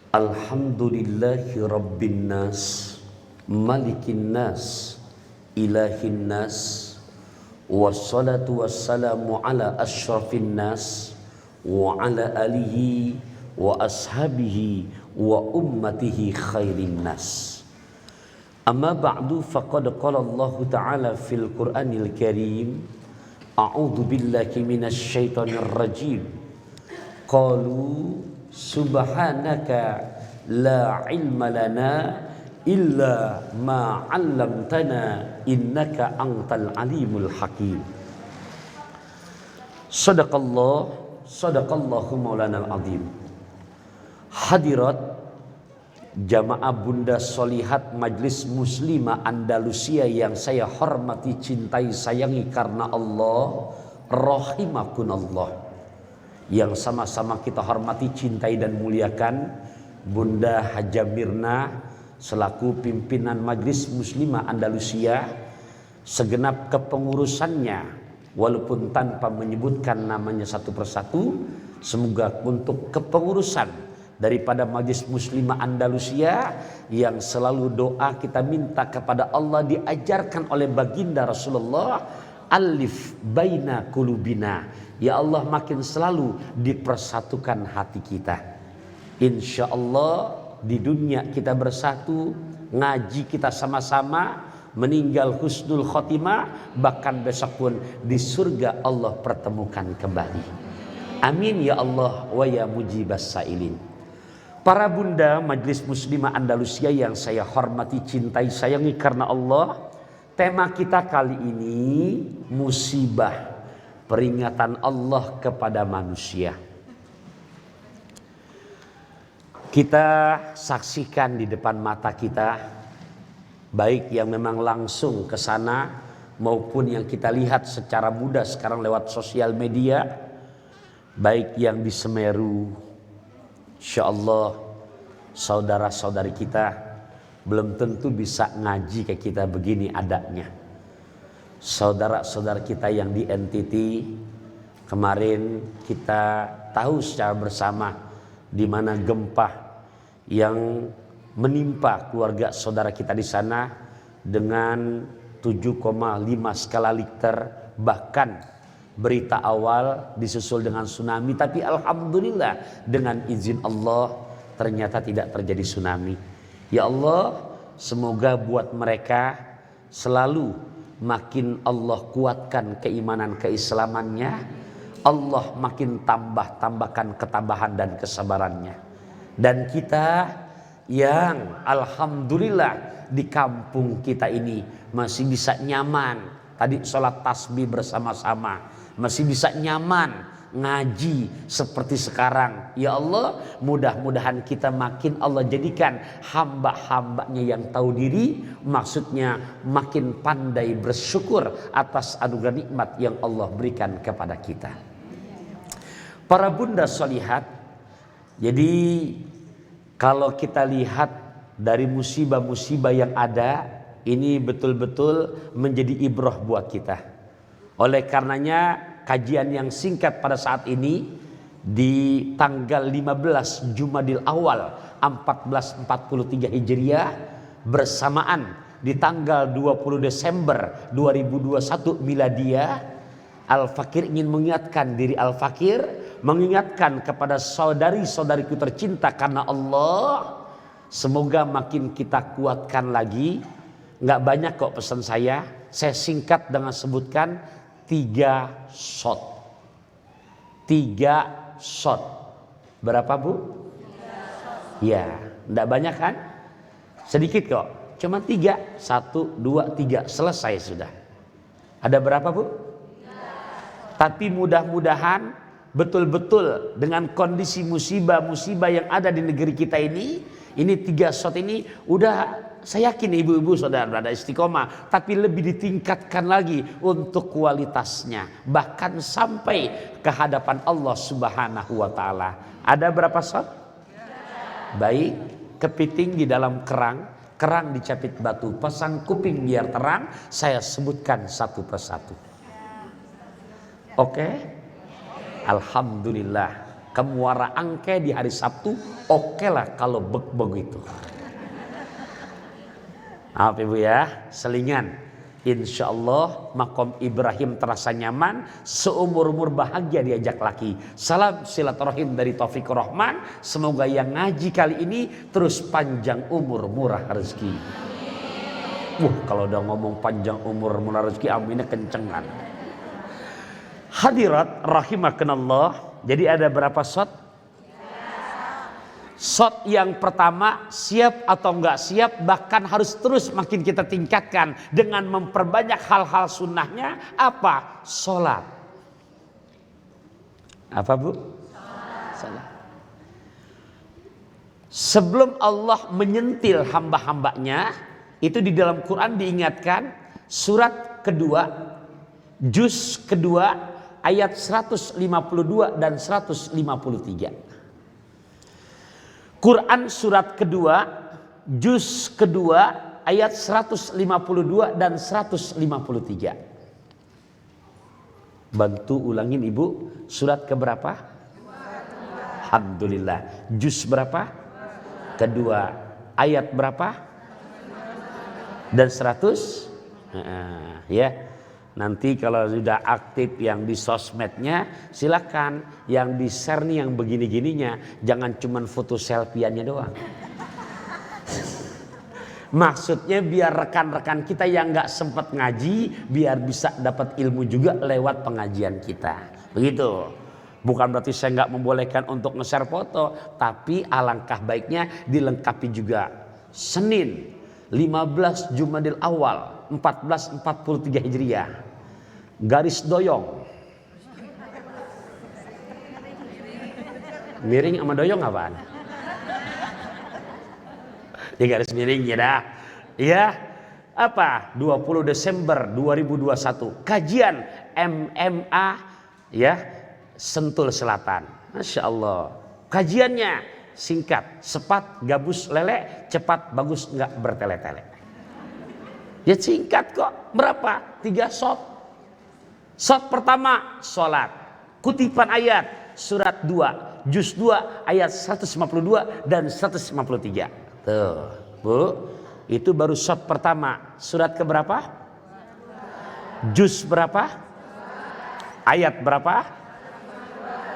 Alhamdulillahi Rabbin nas, Malikin nas, Ilahin nas, wassalatu wassalamu ala asyrafin nas, wa ala alihi wa ashabihi wa ummatihi khairin nas. Amma ba'du, faqad qala Allah Ta'ala fil Qur'anil Karim, a'udzu billahi minasy syaithanir rajim. Qalu subhanaka la ilma lana illa ma 'allamtana innaka antal alimul hakim. Sadaqallahu maulanal azim. Hadirat jamaah bunda solihat Majlis Muslimah Andalusia yang saya hormati, cintai, sayangi karena Allah, rahimakunallah. Yang sama-sama kita hormati, cintai dan muliakan Bunda Haja Mirna selaku pimpinan Majlis Muslimah Andalusia, segenap kepengurusannya walaupun tanpa menyebutkan namanya satu persatu. Semoga untuk kepengurusan daripada Majlis Muslimah Andalusia yang selalu doa kita minta kepada Allah diajarkan oleh baginda Rasulullah, alif baina kulubina, ya Allah makin selalu dipersatukan hati kita. Insya Allah di dunia kita bersatu, ngaji kita sama-sama, meninggal husnul khotimah, bahkan besok pun di surga Allah pertemukan kembali. Amin ya Allah wa ya mujibas sailin. Para bunda Majlis Muslimah Andalusia yang saya hormati, cintai, sayangi karena Allah, tema kita kali ini musibah, peringatan Allah kepada manusia. Kita saksikan di depan mata kita, baik yang memang langsung ke sana maupun yang kita lihat secara mudah sekarang lewat sosial media, baik yang di Semeru. Insyaallah saudara-saudari kita belum tentu bisa ngaji kayak kita begini adanya. Saudara-saudara kita yang di NTT kemarin kita tahu secara bersama di mana gempa yang menimpa keluarga saudara kita di sana dengan 7,5 skala Richter, bahkan berita awal disusul dengan tsunami, tapi alhamdulillah dengan izin Allah ternyata tidak terjadi tsunami. Ya Allah, semoga buat mereka selalu makin Allah kuatkan keimanan keislamannya, Allah makin tambahkan ketabahan dan kesabarannya. Dan kita yang alhamdulillah di kampung kita ini masih bisa nyaman tadi sholat tasbih bersama-sama, masih bisa nyaman ngaji seperti sekarang. Ya Allah, mudah-mudahan kita makin Allah jadikan hamba-hambanya yang tahu diri, maksudnya makin pandai bersyukur atas anugerah nikmat yang Allah berikan kepada kita. Para bunda solihat, jadi kalau kita lihat dari musibah-musibah yang ada, ini betul-betul menjadi ibrah buat kita. Oleh karenanya kajian yang singkat pada saat ini di tanggal 15 Jumadil Awal 1443 Hijriah bersamaan di tanggal 20 Desember 2021 Miladiah, Al-Fakir ingin mengingatkan diri Al-Fakir, mengingatkan kepada saudari-saudariku tercinta karena Allah, semoga makin kita kuatkan lagi. Nggak banyak kok pesan saya singkat dengan sebutkan 3 shot. 3 shot. Berapa Bu? 3 shot. Ya, nggak banyak kan? Sedikit kok. Cuma 3. 1, 2, 3. Selesai sudah. Ada berapa Bu? 3. Tapi mudah-mudahan betul-betul dengan kondisi musibah-musibah yang ada di negeri kita ini 3 shot ini udah, saya yakin ibu-ibu saudara berada istiqomah, tapi lebih ditingkatkan lagi untuk kualitasnya, bahkan sampai ke hadapan Allah Subhanahu wa taala. Ada berapa shot? Baik, kepiting di dalam kerang dicapit batu, pasang kuping biar terang, saya sebutkan satu persatu. Oke? Alhamdulillah. kemuara angke di hari Sabtu, oke lah kalau begitu. Maaf Ibu ya, selingan. Insya Allah makom Ibrahim terasa nyaman, seumur-umur bahagia diajak laki. Salam silaturahim dari Taufikur Rahman. Semoga yang ngaji kali ini terus panjang umur murah rezeki. Kalau udah ngomong panjang umur murah rezeki, aminnya kencengan. Hadirat rahimakanallah. Jadi ada berapa shot? Shot yang pertama, siap atau enggak siap, bahkan harus terus makin kita tingkatkan dengan memperbanyak hal-hal sunnahnya. Apa? Sholat. Apa Bu? Sholat. Sebelum Allah menyentil hamba-hambanya, itu di dalam Quran diingatkan, surat kedua, juz kedua, ayat 152 dan 153. Quran surat kedua, juz kedua, ayat 152 dan 153. Bantu ulangin Ibu, surat keberapa? Alhamdulillah. Juz berapa? Kedua. Ayat berapa? Dan 100? Ya. Nanti kalau sudah aktif yang di sosmednya, silakan yang di share nih yang begini-gininya, jangan cuman foto selfie-annya doang. Maksudnya biar rekan-rekan kita yang nggak sempat ngaji, biar bisa dapat ilmu juga lewat pengajian kita. Begitu. Bukan berarti saya nggak membolehkan untuk nge-share foto, tapi alangkah baiknya dilengkapi juga. Senin 15 Jumadil Awal 1443 Hijriah. Garis doyong. Miring sama doyong apaan? Ya garis miring ya dah. Ya. Apa? 20 Desember 2021. Kajian MMA ya, Sentul Selatan. Masya Allah. Kajiannya singkat, sepat, gabus, lele, cepat, bagus, enggak bertele-tele. Ya singkat kok. Berapa? 3 shot. Shot pertama, sholat. Kutipan ayat, surat 2, juz 2, ayat 152 dan 153. Tuh, Bu. Itu baru shot pertama. Surat keberapa? Juz berapa? Ayat berapa?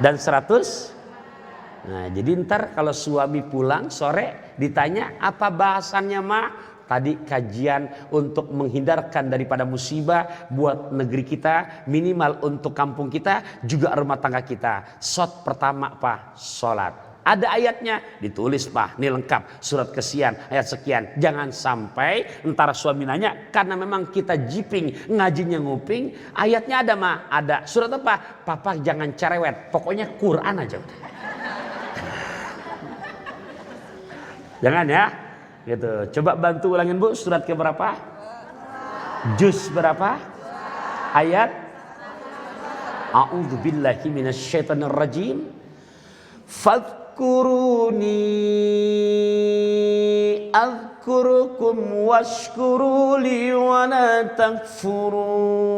Dan 100? Nah, jadi ntar kalau suami pulang sore ditanya apa bahasannya Ma? Tadi kajian untuk menghindarkan daripada musibah buat negeri kita, minimal untuk kampung kita, juga rumah tangga kita. Shot pertama Pak, sholat. Ada ayatnya, ditulis Pak, ini lengkap, surat kesian, ayat sekian. Jangan sampai ntar suami nanya, karena memang kita jiping, ngajinya nguping, ayatnya ada Ma, ada. Surat apa? Papa jangan cerewet, pokoknya Quran aja. Jangan ya. Gitu. Coba bantu ulangin Bu, surat ke berapa? Juz berapa? Ayat? A'udzubillahi minasyaitonirrajim. Fadhkuruni azkurukum washkuruli wa la takfurun.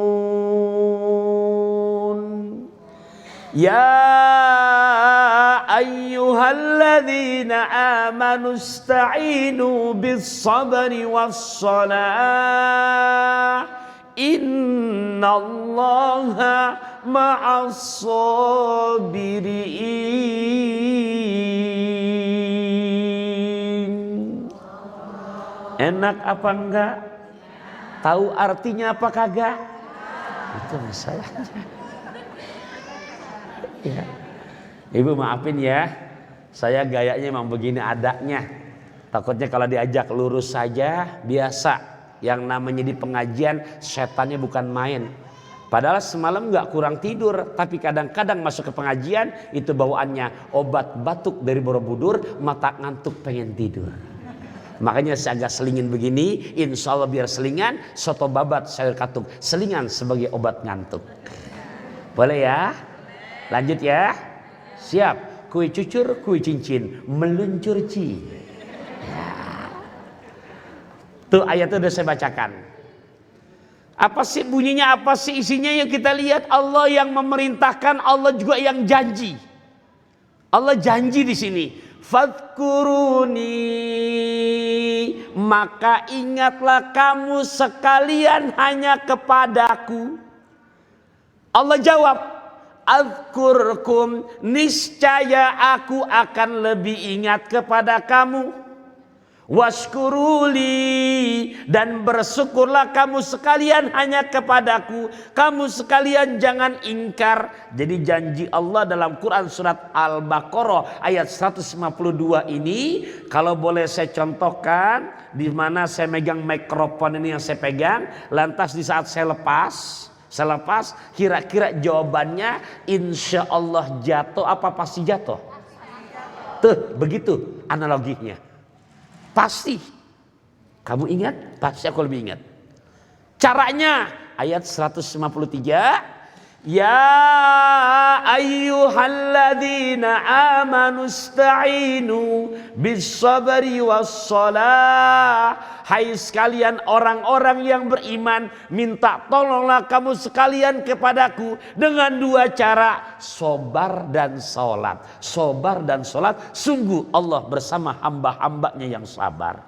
Ya ayyuhalladzina amanu ista'inu bis-sabri was-salah innallaha ma'as-sabirin. Enak apa enggak? Tahu artinya apa kagak? Itu masalahnya. Ya. Ibu maafin ya, saya gayanya emang begini adanya. Takutnya kalau diajak lurus saja biasa. Yang namanya di pengajian setannya bukan main. Padahal semalam gak kurang tidur, tapi kadang-kadang masuk ke pengajian itu bawaannya obat batuk dari Borobudur, mata ngantuk pengen tidur. Makanya saya agak selingin begini, insya Allah biar selingan, soto babat sayur katuk, selingan sebagai obat ngantuk. Boleh ya? Lanjut ya. Siap. Kue cucur, kue cincin, meluncur ci. Ya. Tuh ayat itu udah saya bacakan. Apa sih bunyinya, apa sih isinya? Yang kita lihat Allah yang memerintahkan, Allah juga yang janji. Allah janji di sini, fadhkuruni, maka ingatlah kamu sekalian hanya kepadaku. Allah jawab, adzkurkum, niscaya aku akan lebih ingat kepada kamu. Washkuruli, dan bersyukurlah kamu sekalian hanya kepadaku. Kamu sekalian jangan ingkar. Jadi janji Allah dalam Quran surat Al-Baqarah ayat 152 ini, kalau boleh saya contohkan, di mana saya megang mikrofon ini yang saya pegang, lantas di saat saya lepas, kira-kira jawabannya insya Allah jatuh apa pasti jatuh? Tuh, begitu analoginya. Pasti. Kamu ingat? Pasti aku lebih ingat. Caranya ayat 153. Ya ayyuhalladzina amanu ista'inu bis-sabri was-shalah. Hai sekalian orang-orang yang beriman, minta tolonglah kamu sekalian kepadaku dengan dua cara, sabar dan salat. Sabar dan salat, sungguh Allah bersama hamba-hambanya yang sabar.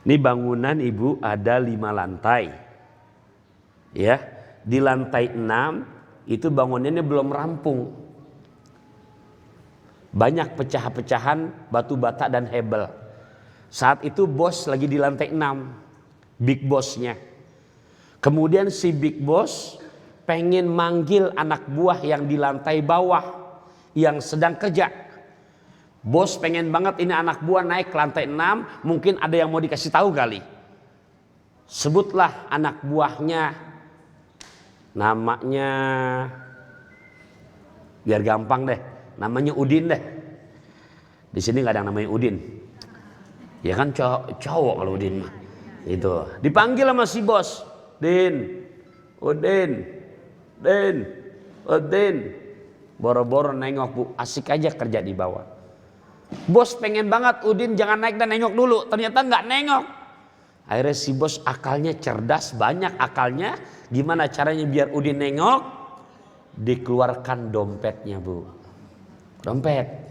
Ini bangunan ibu ada 5 lantai. Ya, di lantai 6 itu bangunannya belum rampung. Banyak pecah-pecahan batu bata dan hebel. Saat itu bos lagi di lantai 6, big bossnya. Kemudian si big boss pengen manggil anak buah yang di lantai bawah yang sedang kerja. Bos pengen banget ini anak buah naik ke lantai 6, mungkin ada yang mau dikasih tahu kali. Sebutlah anak buahnya, namanya biar gampang deh, namanya Udin deh. Di sini nggak ada yang namanya Udin. Ya kan cowok kalau Udin mah. Itu dipanggil sama si bos, Din, Udin, Din, Udin. Boro-boro nengok bu, asik aja kerja di bawah. Bos pengen banget Udin jangan naik dan nengok dulu, ternyata nggak nengok. Akhirnya si bos akalnya cerdas, banyak akalnya. Gimana caranya biar Udin nengok? Dikeluarkan dompetnya bu, dompet.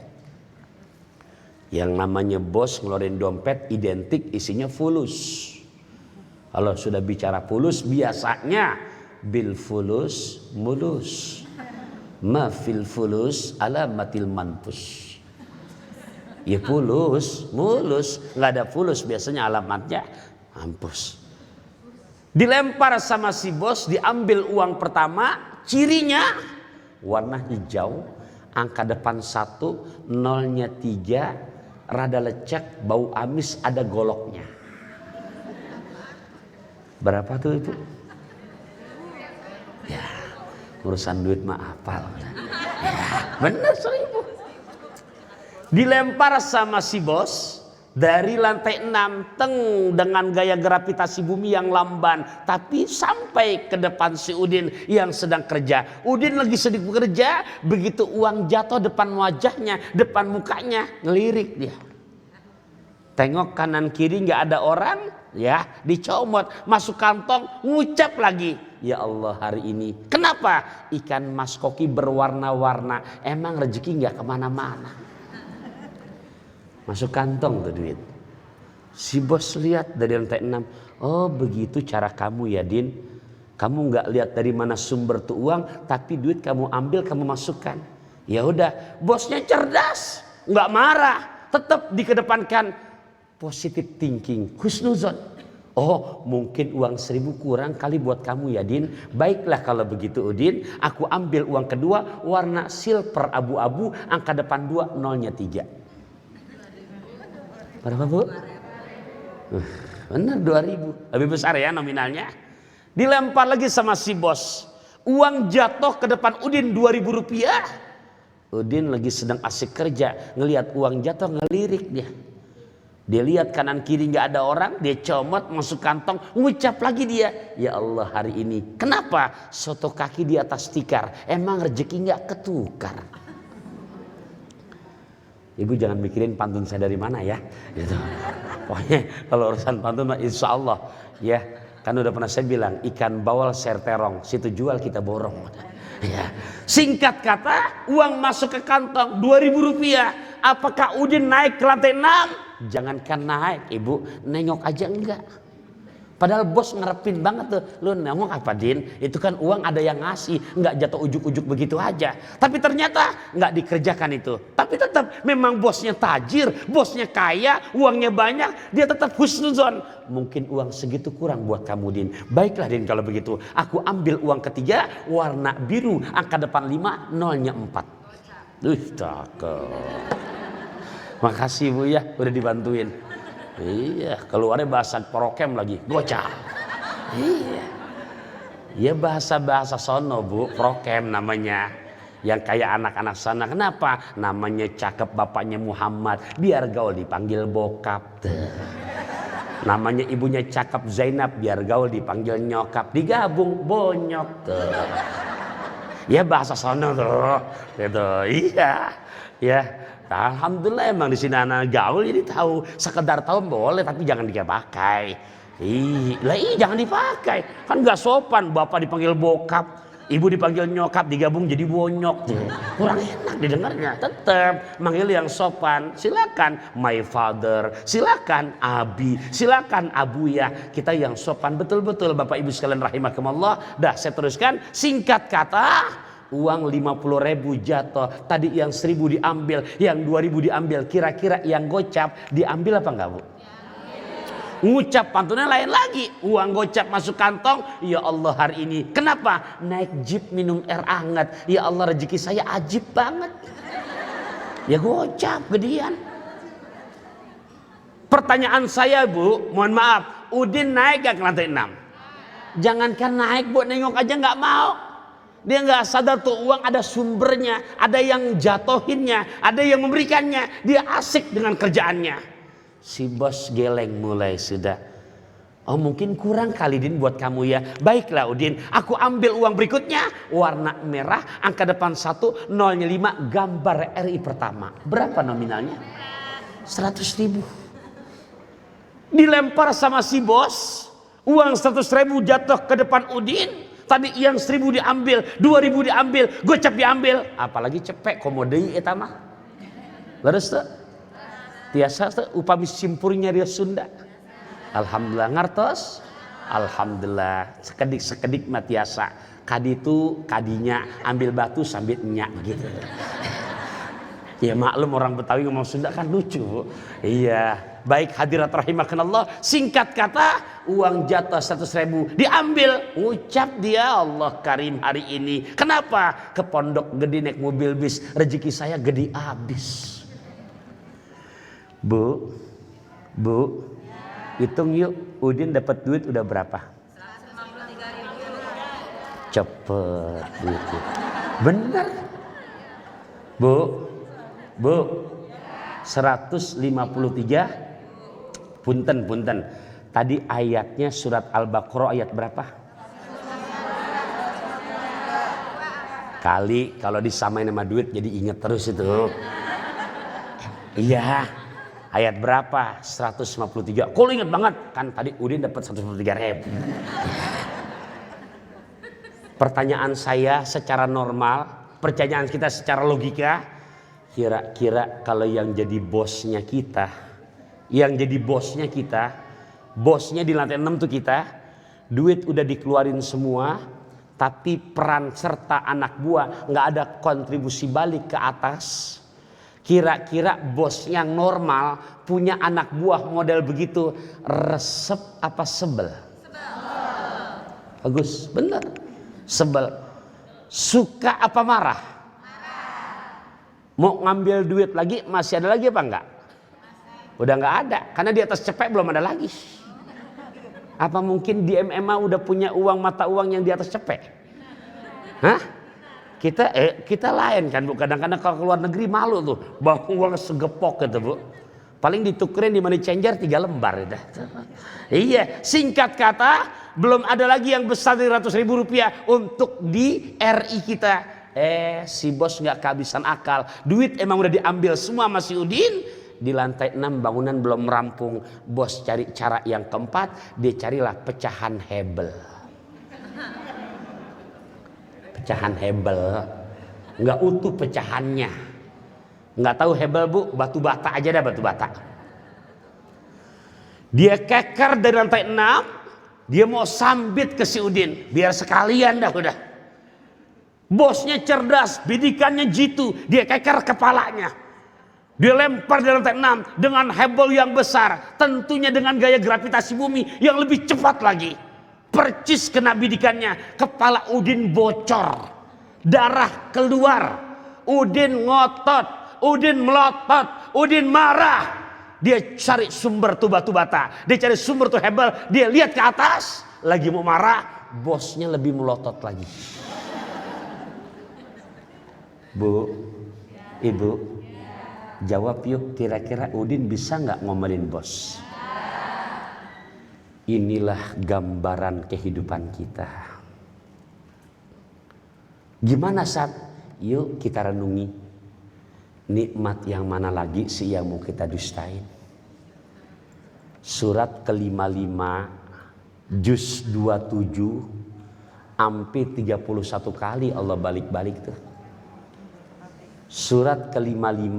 Yang namanya bos ngeluarin dompet identik isinya fulus. Kalau sudah bicara fulus biasanya bil fulus mulus, ma fil fulus alamatil manfus. Ya fulus mulus, nggak ada fulus biasanya alamatnya mampus. Dilempar sama si bos, diambil uang pertama, cirinya warna hijau, angka depan 1, nolnya 3, rada lecek, bau amis, ada goloknya. Berapa tuh itu? Ya, urusan duit mah apal. Ya, bener 1000. Dilempar sama si bos dari lantai 6, teng, dengan gaya gravitasi bumi yang lamban, tapi sampai ke depan si Udin yang sedang kerja. Udin lagi sedih bekerja, begitu uang jatuh depan wajahnya, depan mukanya, ngelirik dia. Tengok kanan kiri nggak ada orang, ya, dicomot, masuk kantong, ngucap lagi, ya Allah hari ini kenapa ikan mas koki berwarna-warna, emang rezeki nggak kemana-mana. Masuk kantong tuh duit. Si bos lihat dari lantai 6, oh begitu cara kamu ya Din, kamu nggak lihat dari mana sumber tuh uang, tapi duit kamu ambil kamu masukkan. Ya udah, bosnya cerdas, nggak marah, tetap dikedepankan positive thinking, husnuzon. Oh mungkin uang 1000 kurang kali buat kamu ya Din. Baiklah kalau begitu Udin, aku ambil uang kedua warna silver abu-abu, angka depan 2, nolnya 3. Berapa bu? Benar 2000, lebih besar ya nominalnya. Dilempar lagi sama si bos, uang jatuh ke depan Udin 2000 rupiah. Udin lagi sedang asik kerja, ngelihat uang jatuh ngelirik dia. Dia lihat kanan kiri nggak ada orang, dia comot masuk kantong, ngucap lagi dia, ya Allah hari ini kenapa soto kaki di atas tikar, emang rezeki nggak ketukar. Ibu jangan mikirin pantun saya dari mana ya, gitu. Pokoknya kalau urusan pantun insya Allah ya Kan udah pernah saya bilang, ikan bawal serterong, situ jual kita borong. Ya. Singkat kata, uang masuk ke kantong 2.000 rupiah. Apakah Udin naik ke lantai 6? Jangankan naik, ibu, nengok aja enggak. Padahal bos ngarepin banget tuh, lu nengok apa Din? Itu kan uang ada yang ngasih, nggak jatuh ujuk-ujuk begitu aja. Tapi ternyata nggak dikerjakan itu. Tapi tetap memang bosnya tajir, bosnya kaya, uangnya banyak, dia tetap husnuzon. Mungkin uang segitu kurang buat kamu Din. Baiklah Din kalau begitu, aku ambil uang ketiga warna biru, angka depan 5, nolnya 4. Cakep. Makasih Bu ya, udah dibantuin. Iya, keluarnya bahasa prokem lagi, gocap. Iya, ya bahasa sono Bu, prokem namanya. Yang kayak anak-anak sana, kenapa? Namanya cakep bapaknya Muhammad, biar gaul dipanggil bokap. Namanya ibunya cakep Zainab, biar gaul dipanggil nyokap, digabung bonyok. Ya bahasa sono tuh, gitu. Iya, ya. Alhamdulillah emang di sini anak gaul jadi tahu, sekedar tahu boleh tapi jangan dipakai. Jangan dipakai, kan nggak sopan. Bapak dipanggil bokap, ibu dipanggil nyokap, digabung jadi bonyok, kurang enak didengarnya. Tetap manggil yang sopan. Silakan my father, silakan abi, silakan abuya. Kita yang sopan betul-betul Bapak Ibu sekalian rahimakumullah. Dah saya teruskan. Singkat kata, uang 50.000 jatuh. Tadi yang 1.000 diambil, yang 2.000 diambil. Kira-kira yang gocap diambil apa enggak Bu? Ngucap pantunnya lain lagi. Uang gocap masuk kantong. Ya Allah hari ini kenapa? Naik jeep minum air hangat. Ya Allah rezeki saya ajib banget. Ya gocap gedean. Pertanyaan saya Bu, mohon maaf, Udin naik gak ke lantai 6? Jangankan naik Bu, nengok aja gak mau. Dia nggak sadar tuh uang ada sumbernya, ada yang jatohinnya, ada yang memberikannya. Dia asik dengan kerjaannya. Si bos geleng mulai sudah. Oh mungkin kurang kali Din buat kamu ya. Baiklah Udin, aku ambil uang berikutnya warna merah, angka depan 1, nolnya 5, gambar RI pertama. Berapa nominalnya? 100.000. Dilempar sama si bos, uang 100.000 jatuh ke depan Udin. Tadi yang 1.000 diambil, 2.000 diambil, gocap diambil. Apalagi cepek komodei eta mah. Leres tuh. Tiasa tuh upami simpurnya dia Sunda. Alhamdulillah ngartos. Alhamdulillah sekedik mah tiasa. Kadi itu kadinya ambil batu sambil nyak gitu. Ya maklum orang Betawi ngomong Sunda kan lucu. Iya. Baik hadirat rahimakanallah. Singkat kata, uang jatah 100.000 diambil. Ucap dia, Allah karim hari ini. Kenapa? Ke pondok gede naik mobil bis. Rezeki saya gede abis. Bu, hitung yuk. Udin dapat duit udah berapa? 153.000. Cepet duitnya. Bener. Bu, 153. Punten. Tadi ayatnya surat Al-Baqarah ayat berapa? Kali kalau disamain sama duit jadi inget terus itu. Iya. Ayat berapa? 153. Kok lu inget banget? Kan tadi Udin dapat 153.000. Pertanyaan saya secara normal, pertanyaan kita secara logika, kira-kira kalau yang jadi bosnya kita, bosnya di lantai 6 tuh kita, duit udah dikeluarin semua, tapi peran serta anak buah nggak ada kontribusi balik ke atas. Kira-kira bos yang normal punya anak buah model begitu, resep apa sebel? Bagus, bener. Sebel. Suka apa marah? Mau ngambil duit lagi, masih ada lagi apa enggak? Udah nggak ada, karena di atas cepek belum ada lagi. Apa mungkin di MMA udah punya uang mata uang yang di atas cepek? Hah? Kita lain kan Bu. Kadang-kadang kalau keluar negeri malu tuh, bawa uang segepok gitu Bu. Paling ditukerin di money changer 3 lembar udah. Iya, singkat kata belum ada lagi yang besar dari 100.000 rupiah untuk di RI kita. Si bos nggak kehabisan akal. Duit emang udah diambil semua masih Udin. di lantai 6 bangunan belum rampung. Bos cari cara yang keempat, dia carilah pecahan hebel. Pecahan hebel, nggak utuh pecahannya. Nggak tahu hebel bu, batu bata aja dah, batu bata. Dia keker dari lantai 6, dia mau sambit ke si Udin, biar sekalian dah udah. Bosnya cerdas, bidikannya jitu, dia keker kepalanya. Dia lempar dari lantai 6 dengan hebel yang besar, tentunya dengan gaya gravitasi bumi yang lebih cepat lagi. Percis kena bidikannya, kepala Udin bocor, darah keluar. Udin ngotot, Udin melotot, Udin marah. Dia cari sumber tuh batu bata, dia cari sumber tuh hebel, dia lihat ke atas, lagi mau marah, bosnya lebih melotot lagi. Bu, ibu, jawab yuk, kira-kira Udin bisa nggak ngomelin bos? Inilah gambaran kehidupan kita. Gimana Sat? Yuk kita renungi. Nikmat yang mana lagi sih yang mau kita dustain? Surat ke-55 juz 27 sampai 31 kali Allah balik-balik tuh. Surat ke-55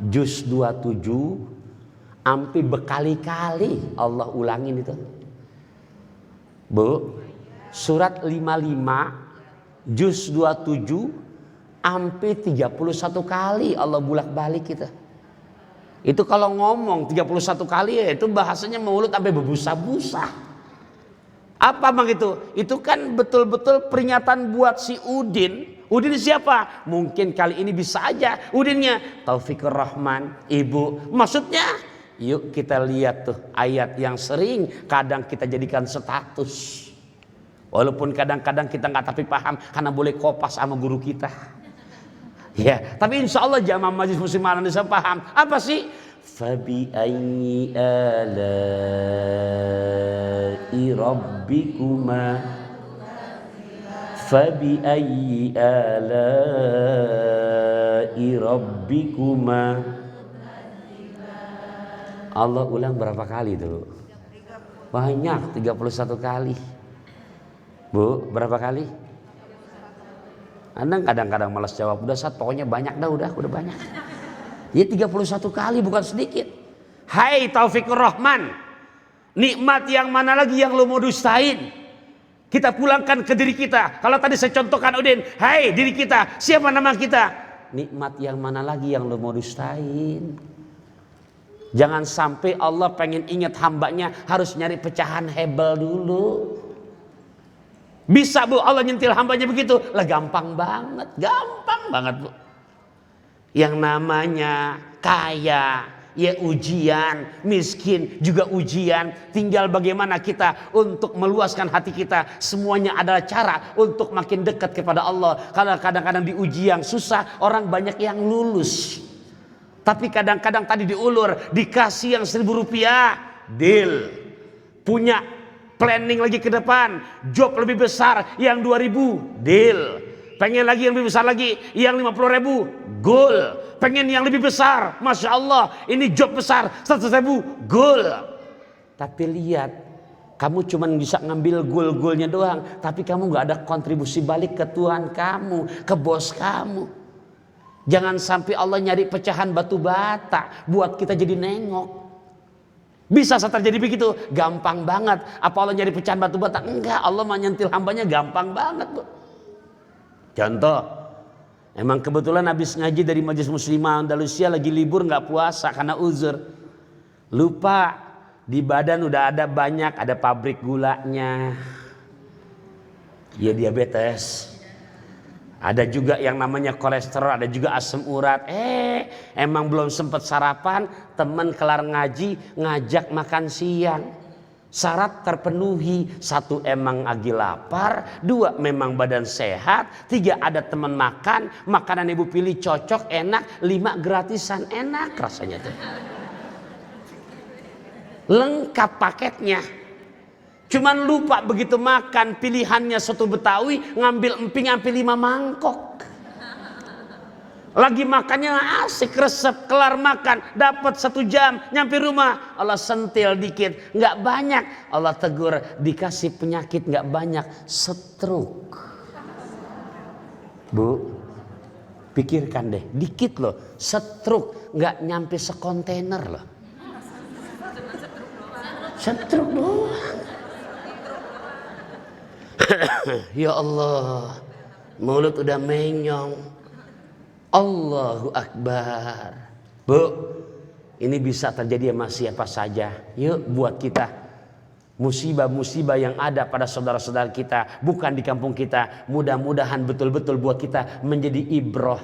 juz 27 sampai berkali-kali Allah ulangin itu. Bu, surat 55 juz 27 sampai 31 kali Allah bolak-balik kita. Itu kalau ngomong 31 kali ya itu bahasanya mulut sampai berbusa-busa. Apa bang itu? Itu kan betul-betul peringatan buat si Udin. Udin siapa? Mungkin kali ini bisa aja Udinnya Taufikur Rahman, ibu. Maksudnya yuk kita lihat tuh ayat yang sering kadang kita jadikan status. Walaupun kadang-kadang kita nggak tapi paham karena boleh kopas sama guru kita. Ya, tapi insya Allah jamaah Majelis Muslimin Indonesia paham. Apa sih? Fabi ayyi ala'i rabbikuma Fabi ayyi ala'i rabbikuma. Allah ulang berapa kali tuh? Banyak, 31 kali. Bu, berapa kali? Anda kadang-kadang malas jawab, udah Sat, pokoknya banyak dah, udah banyak. Ya 31 kali bukan sedikit. Hai Taufikur Rahman, nikmat yang mana lagi yang lo mau dustain? Kita pulangkan ke diri kita. Kalau tadi saya contohkan Udin, hai diri kita, siapa nama kita? Nikmat yang mana lagi yang lo mau dustain? Jangan sampai Allah pengen ingat hambanya harus nyari pecahan hebel dulu. Bisa bu Allah nyentil hambanya begitu? Lah gampang banget bu. Yang namanya kaya ya ujian, miskin juga ujian. Tinggal bagaimana kita untuk meluaskan hati kita. Semuanya adalah cara untuk makin dekat kepada Allah. Kalau kadang-kadang di uji yang susah orang banyak yang lulus. Tapi kadang-kadang tadi diulur, dikasih yang 1.000 rupiah, deal. Punya planning lagi ke depan, job lebih besar yang 2.000, deal. Pengen lagi yang lebih besar lagi, yang 50.000, goal. Pengen yang lebih besar, Masya Allah, ini job besar, 100.000, goal. Tapi lihat, kamu cuma bisa ngambil goal-goalnya doang, tapi kamu gak ada kontribusi balik ke Tuhan kamu, ke bos kamu. Jangan sampai Allah nyari pecahan batu bata buat kita jadi nengok. Bisa terjadi begitu? Gampang banget. Apa Allah nyari pecahan batu bata? Enggak, Allah menyentil hambanya gampang banget, Bu. Contoh, emang kebetulan habis ngaji dari Majelis Muslimah Andalusia lagi libur nggak puasa karena uzur. Lupa di badan udah ada banyak, ada pabrik gulanya. Ya diabetes. Ada juga yang namanya kolesterol, ada juga asam urat. Emang belum sempat sarapan, teman kelar ngaji ngajak makan siang. Syarat terpenuhi. 1 emang lagi lapar, 2 memang badan sehat, 3 ada teman makan, makanan ibu pilih cocok, enak, 5 gratisan, enak rasanya tuh. Lengkap paketnya. Cuman lupa begitu makan pilihannya soto Betawi ngambil emping sampai 5 mangkok. Lagi makannya asik, resep, kelar makan, dapat 1 jam, nyampe rumah Allah sentil dikit, nggak banyak, Allah tegur, dikasih penyakit nggak banyak, stroke. Bu, pikirkan deh, dikit loh, stroke, nggak nyampe sekontainer loh. Stroke doang. Ya Allah, mulut udah menyong. Allahu Akbar. Bu, ini bisa terjadi sama siapa saja. Yuk buat kita, musibah-musibah yang ada pada saudara-saudara kita, bukan di kampung kita, mudah-mudahan betul-betul buat kita menjadi ibrah.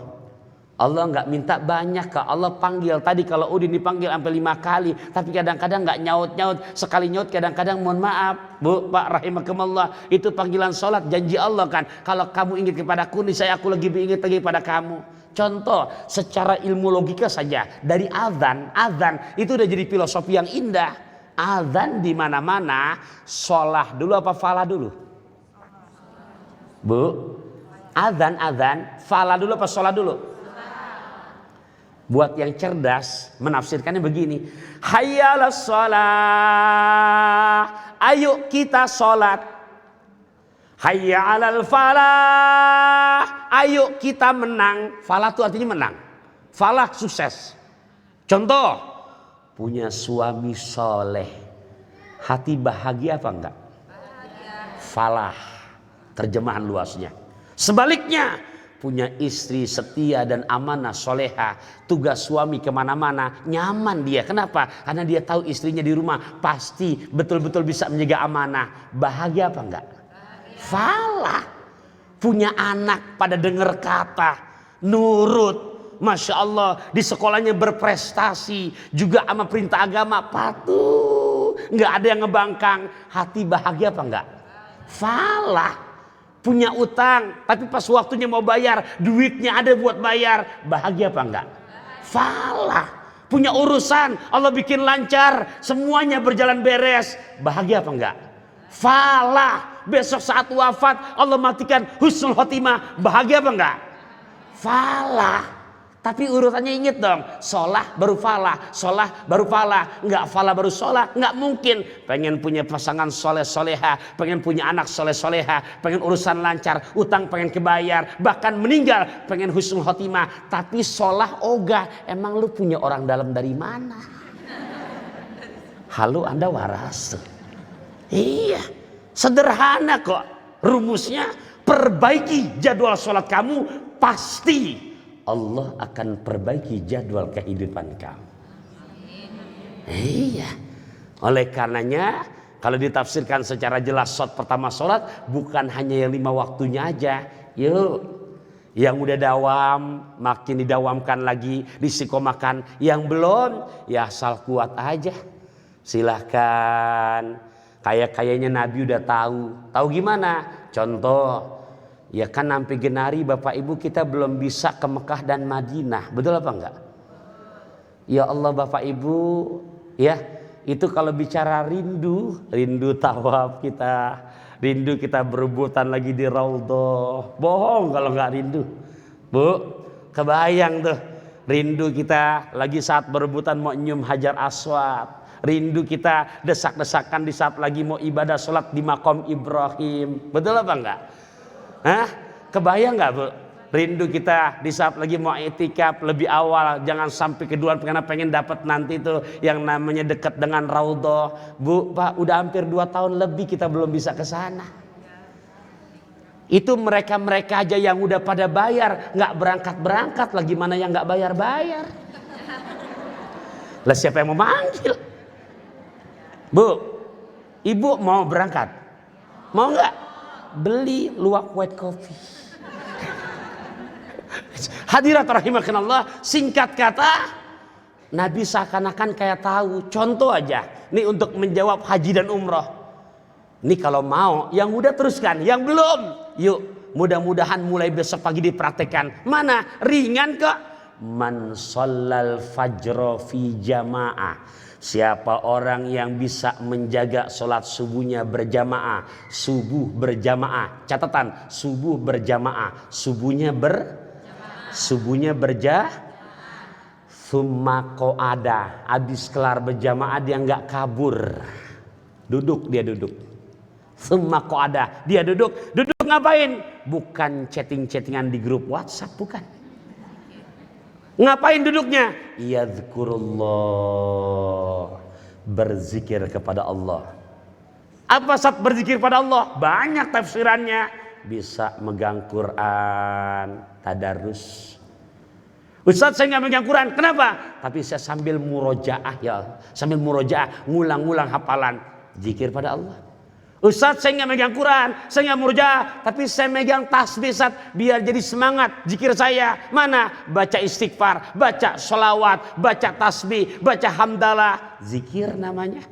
Allah nggak minta banyak, Kak. Allah panggil. Tadi kalau Udin dipanggil sampai 5 kali, tapi kadang-kadang nggak nyaut-nyaut. Sekali nyaut, kadang-kadang mohon maaf, Bu, Pak, rahimakumullah. Itu panggilan sholat, janji Allah kan. Kalau kamu ingat kepadaku, nih saya aku lagi ingat lagi pada kamu. Contoh, secara ilmu logika saja, dari azan itu udah jadi filosofi yang indah. Azan di mana-mana, sholat dulu apa falah dulu? Bu, azan, falah dulu apa sholat dulu? Buat yang cerdas menafsirkannya begini, hayyalas shalah, ayo kita sholat. Hayya 'alal falah, ayo kita menang. Falah itu artinya menang, falah sukses. Contoh, punya suami soleh, hati bahagia apa enggak? Falah, terjemahan luasnya. Sebaliknya, punya istri setia dan amanah soleha, tugas suami kemana-mana nyaman dia. Kenapa? Karena dia tahu istrinya di rumah pasti betul-betul bisa menjaga amanah. Bahagia apa enggak? Falah. Punya anak pada dengar kata, nurut, Masya Allah, di sekolahnya berprestasi, juga sama perintah agama patuh, nggak ada yang ngebangkang. Hati bahagia apa enggak? Falah. Punya utang, tapi pas waktunya mau bayar, duitnya ada buat bayar. Bahagia apa enggak? Falah. Punya urusan, Allah bikin lancar, semuanya berjalan beres. Bahagia apa enggak? Falah. Besok saat wafat, Allah matikan husnul khotimah. Bahagia apa enggak? Falah. Tapi urutannya inget dong, sholah baru falah, sholah baru falah, nggak falah baru sholah, nggak mungkin. Pengen punya pasangan soleh soleha, pengen punya anak soleh soleha, pengen urusan lancar, utang pengen kebayar, bahkan meninggal pengen husnul khotimah, tapi sholah ogah. Emang lu punya orang dalam dari mana? Halo, Anda waras? Iya, sederhana kok rumusnya. Perbaiki jadwal sholat kamu, pasti Allah akan perbaiki jadwal kehidupan kamu. Iya. Oleh karenanya, kalau ditafsirkan secara jelas, shot pertama sholat bukan hanya yang 5 waktunya aja. Yuk, yang udah dawam makin didawamkan lagi, disikomakan. Yang belum, ya asal kuat aja. Silahkan. Kayaknya Nabi udah tahu. Tahu gimana? Contoh. Ya kan sampai genari Bapak Ibu kita belum bisa ke Mekah dan Madinah. Betul apa enggak? Ya Allah Bapak Ibu, ya itu kalau bicara rindu tawaf kita, rindu kita berebutan lagi di Raudhah. Bohong kalau enggak rindu. Bu, kebayang tuh rindu kita lagi saat berebutan mau nyium Hajar Aswad. Rindu kita desak-desakan di saat lagi mau ibadah sholat di Maqam Ibrahim. Betul apa enggak? Hah? Kebayang nggak, Bu? Rindu kita di saat lagi mau itikaf lebih awal, jangan sampai keduluan karena pengen dapat nanti tuh yang namanya dekat dengan Raudhah. Bu, Pak, udah hampir 2 tahun lebih kita belum bisa ke sana. Itu mereka aja yang udah pada bayar, nggak berangkat lagi, mana yang nggak bayar. Lah siapa yang mau manggil? Bu, Ibu mau berangkat? Mau nggak? Beli luwak white coffee. Hadirat rahimakumullah, singkat kata Nabi seakan-akan kayak tahu. Contoh aja nih untuk menjawab haji dan umroh. Nih kalau mau yang udah teruskan, yang belum yuk mudah-mudahan mulai besok pagi dipraktekkan. Mana ringan kok. Man shallal fajra fi jamaah. Siapa orang yang bisa menjaga sholat subuhnya berjamaah. Subuh berjamaah. Catatan, subuh berjamaah. Subuhnya Subuhnya summa qa'ada, habis kelar berjamaah dia nggak kabur. Duduk, dia duduk. Summa qa'ada, dia duduk. Duduk ngapain? Bukan chatting-chattingan di grup WhatsApp, bukan. Ngapain duduknya? Yadhkurullah, berzikir kepada Allah. Apa saat berzikir pada Allah? Banyak tafsirannya. Bisa megang Quran, tadarus. Ustaz, saya nggak megang Quran. Kenapa? Tapi saya sambil murojaah, ya, sambil murojaah, ngulang-ngulang hafalan, zikir pada Allah. Ustaz, saya nggak megang Quran, saya nggak murojaah, tapi saya megang tasbih, Ustaz, biar jadi semangat zikir saya. Mana? Baca istighfar, baca sholawat, baca tasbih, baca hamdalah, zikir namanya.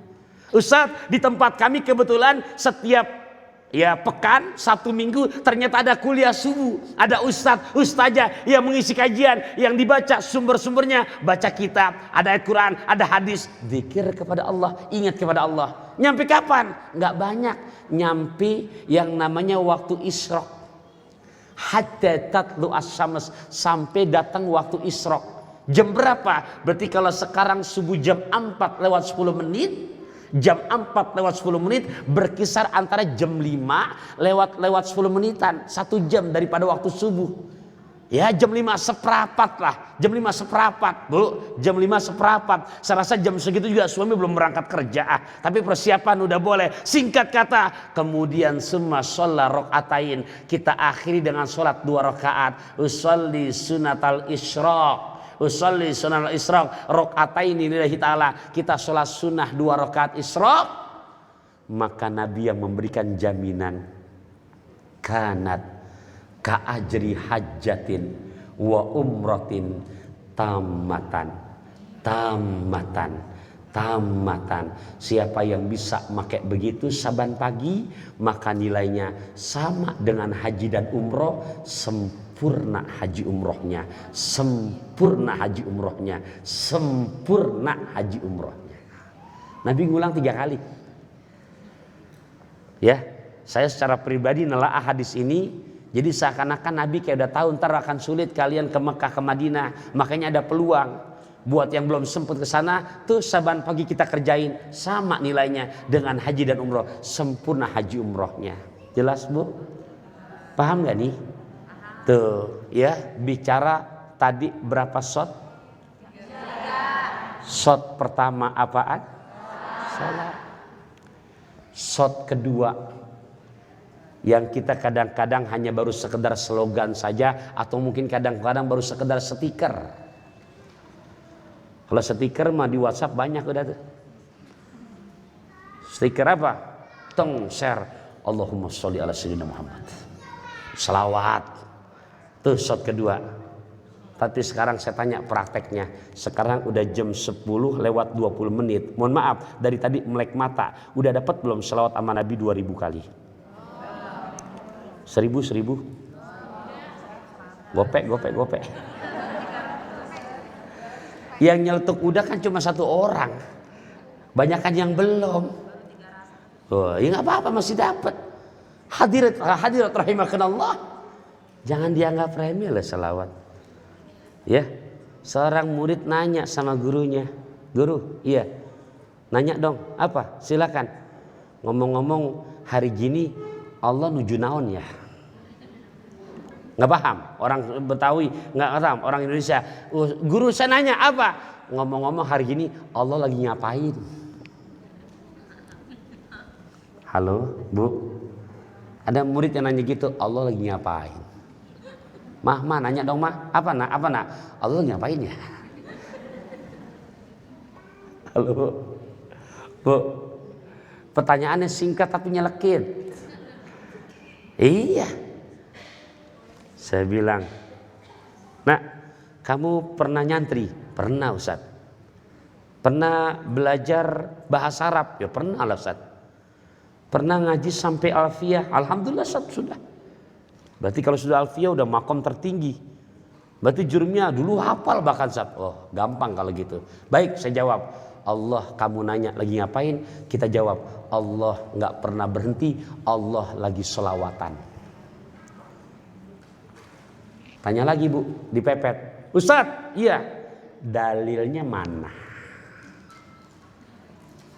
Ustaz, di tempat kami kebetulan setiap pekan, Sabtu Minggu ternyata ada kuliah subuh, ada ustadz, ustazah yang mengisi kajian, yang dibaca sumber-sumbernya, baca kitab, ada ayat Quran, ada hadis, zikir kepada Allah, ingat kepada Allah. Nyampe kapan? Nggak banyak, nyampe yang namanya waktu isyraq. Hatta tatlu asy-syams, sampai datang waktu isyraq. Jam berapa? Berarti kalau sekarang subuh jam 4 lewat 10 menit, jam 4 lewat 10 menit berkisar antara jam 5 lewat 10 menitan, 1 jam daripada waktu subuh. Ya, jam 5 seperempat lah, jam 5 seperempat, Bu, jam 5 seperempat. Saya rasa jam segitu juga suami belum berangkat kerja, tapi persiapan udah boleh. Singkat kata, kemudian summa sholla rokaatain, kita akhiri dengan sholat 2 rakaat. Usolli sunatal isyraq, usolli sunnah isyraq rakaataini lillahi ta'ala, kita sholat sunnah 2 rakaat isyraq. Maka Nabi yang memberikan jaminan, kanat ka'ajri hajjatin wa umratin tamatan. Siapa yang bisa pakai begitu saban pagi, maka nilainya sama dengan haji dan umroh, sempurna haji umrohnya, sempurna haji umrohnya, sempurna haji umrohnya. Nabi ngulang 3 kali. Ya, saya secara pribadi nelaah hadis ini, jadi seakan-akan Nabi kayak udah tahu ntar akan sulit kalian ke Mekah, ke Madinah, makanya ada peluang. Buat yang belum sempat ke sana, tuh saban pagi kita kerjain, sama nilainya dengan haji dan umroh, sempurna haji umrohnya. Jelas, Bu? Paham gak nih? Tuh, ya, bicara tadi berapa shot? Shot pertama apaan? Salat. Shot kedua, yang kita kadang-kadang hanya baru sekedar slogan saja, atau mungkin kadang-kadang baru sekedar stiker. Kalau stiker mah di WhatsApp banyak udah tuh. Stiker apa? Tong share, Allahumma sholli ala sayyidina Muhammad, selawat. Tuh shot kedua. Tapi sekarang saya tanya prakteknya. Sekarang udah jam 10 lewat 20 menit. Mohon maaf, dari tadi melek mata. Udah dapat belum selawat sama Nabi 2000 kali? 1000. Gopek. Yang nyeletuk udah kan cuma 1 orang. Banyakan yang belum. Oh, ya nggak apa-apa, masih dapat. Hadirat rahimakanallah. Jangan dianggap remeh lah selawat. Ya, seorang murid nanya sama gurunya, "Guru, iya. Nanya dong, apa? Silakan." Ngomong-ngomong hari gini Allah nuju naon ya? Nggak paham, orang Betawi nggak paham, orang Indonesia. Guru saya nanya apa? Ngomong-ngomong hari gini Allah lagi ngapain? Halo, Bu. Ada murid yang nanya gitu, Allah lagi ngapain? Mah, nanya dong, Mah. Apa nak? Allah lagi ngapain ya? Halo, Bu. Pertanyaannya singkat tapi nyelekit. Iya. Saya bilang, "Nak, kamu pernah nyantri?" "Pernah, Ustaz." "Pernah belajar bahasa Arab?" "Ya pernah lah, Ustaz." "Pernah ngaji sampai alfiyah?" "Alhamdulillah, Ustaz, sudah." "Berarti kalau sudah alfiyah udah makom tertinggi. Berarti jurumnya dulu hafal bahkan, Ustaz." "Oh, gampang kalau gitu." "Baik," saya jawab. "Allah, kamu nanya lagi ngapain?" Kita jawab, Allah nggak pernah berhenti, Allah lagi sholawatan. Tanya lagi Bu, dipepet. Ustadz, iya. Dalilnya mana?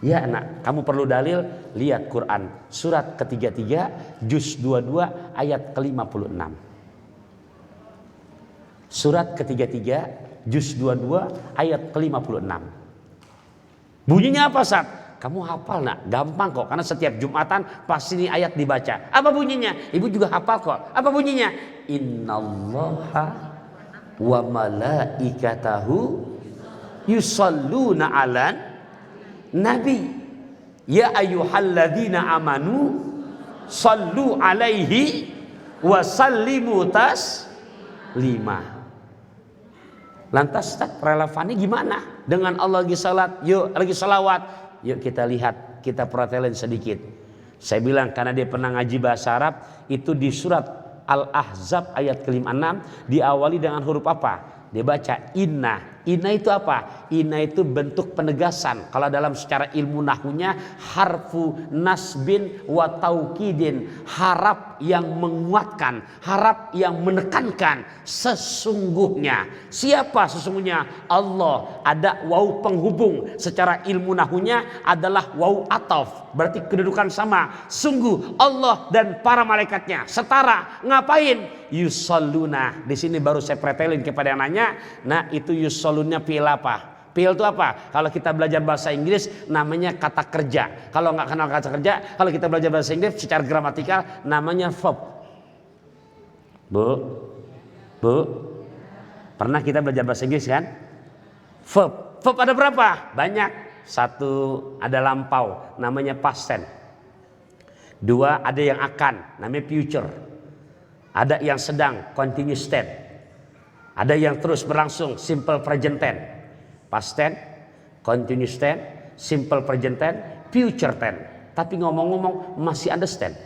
Ya anak, kamu perlu dalil, lihat Quran surat ke-33 juz 22 ayat ke-56. Surat ke-33 juz 22 ayat ke-56. Bunyinya apa, Sat? Kamu hafal nak? Gampang kok, karena setiap Jumatan pasti ini ayat dibaca. Apa bunyinya? Ibu juga hafal kok. Apa bunyinya? Innallaha wa malaikatahu yusalluna 'alan Nabi, ya ayyuhalladzina amanu sallu alaihi wa sallimu taslima. Lantas Ustaz, relevannya gimana dengan Allah lagi salat? Yuk lagi salawat. Yuk kita lihat, kita perhatiin sedikit. Saya bilang karena dia pernah ngaji bahasa Arab, itu di surat Al-Ahzab ayat ke-56 diawali dengan huruf apa? Dia baca inna. Inna itu apa? Inna itu bentuk penegasan. Kalau dalam secara ilmu nahwunya harfu nasbin wa taukidin, harap yang menguatkan, harap yang menekankan. Sesungguhnya. Siapa sesungguhnya? Allah. Ada waw penghubung. Secara ilmu nahwunya adalah waw ataf. Berarti kedudukan sama. Sungguh Allah dan para malaikatnya setara. Ngapain? Yusalluna. Di sini baru saya pretelin kepada yang nanya. Nah itu yusallunnya fi'il apa? Fi'il itu apa? Kalau kita belajar bahasa Inggris namanya kata kerja. Kalau nggak kenal kata kerja, kalau kita belajar bahasa Inggris secara gramatikal namanya verb. Bu, pernah kita belajar bahasa Inggris kan? Verb. Verb ada berapa? Banyak. Satu ada lampau, namanya past tense. Dua ada yang akan, namanya future. Ada yang sedang, continuous tense. Ada yang terus berlangsung, simple present tense. Past tense, continuous tense, simple present tense, future tense. Tapi ngomong-ngomong masih understand.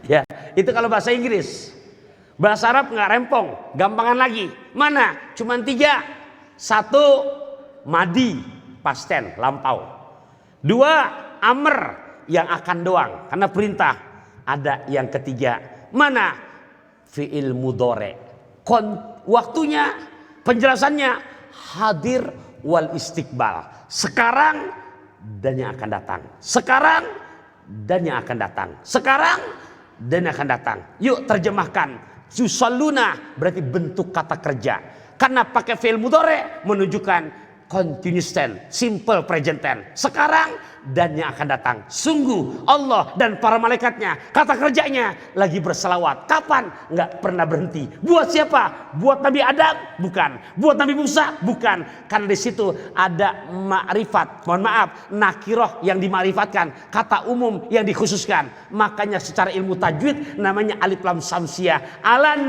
Ya, itu kalau bahasa Inggris. Bahasa Arab nggak rempong, gampangan lagi. Mana? Cuman 3. 1 madi, past tense, lampau. 2 amr, yang akan doang, karena perintah. Ada yang ketiga, mana? Fi'il mudhari. Waktunya, penjelasannya hadir wal istiqbal. Sekarang dan yang akan datang. Sekarang dan yang akan datang. Sekarang dan yang akan datang. Yuk terjemahkan. Yusalluna berarti bentuk kata kerja. Karena pakai fi'il mudhari menunjukkan continuous tense, simple present tense. Sekarang dan yang akan datang. Sungguh Allah dan para malaikatnya, kata kerjanya lagi berselawat. Kapan? Nggak pernah berhenti. Buat siapa? Buat Nabi Adam? Bukan. Buat Nabi Musa? Bukan. Karena di situ ada ma'rifat. Mohon maaf, nakiroh yang dima'rifatkan, kata umum yang dikhususkan. Makanya secara ilmu tajwid namanya alif lam samsiyah. Alan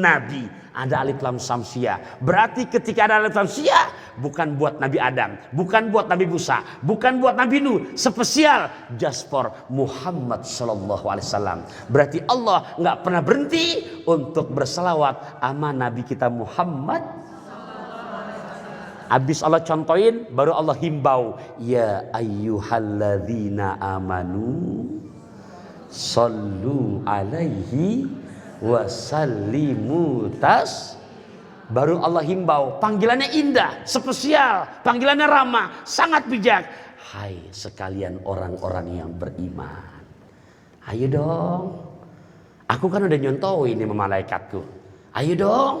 Nabi. Ada alif lam samsiyah. Berarti ketika ada alif lam samsiyah, bukan buat Nabi Adam, bukan buat Nabi Musa, bukan buat Nabi Nuh, spesial just for Muhammad sallallahu alaihi wasallam. Berarti Allah nggak pernah berhenti untuk berselawat sama Nabi kita Muhammad. Habis Allah contohin, baru Allah himbau, ya ayyuhalladzina amanu sallu alaihi wasallimu tas. Baru Allah himbau, panggilannya indah, spesial, panggilannya ramah, sangat bijak. Hai sekalian orang-orang yang beriman, ayo dong. Aku kan udah nyontoin ini sama malaikatku. Ayo dong.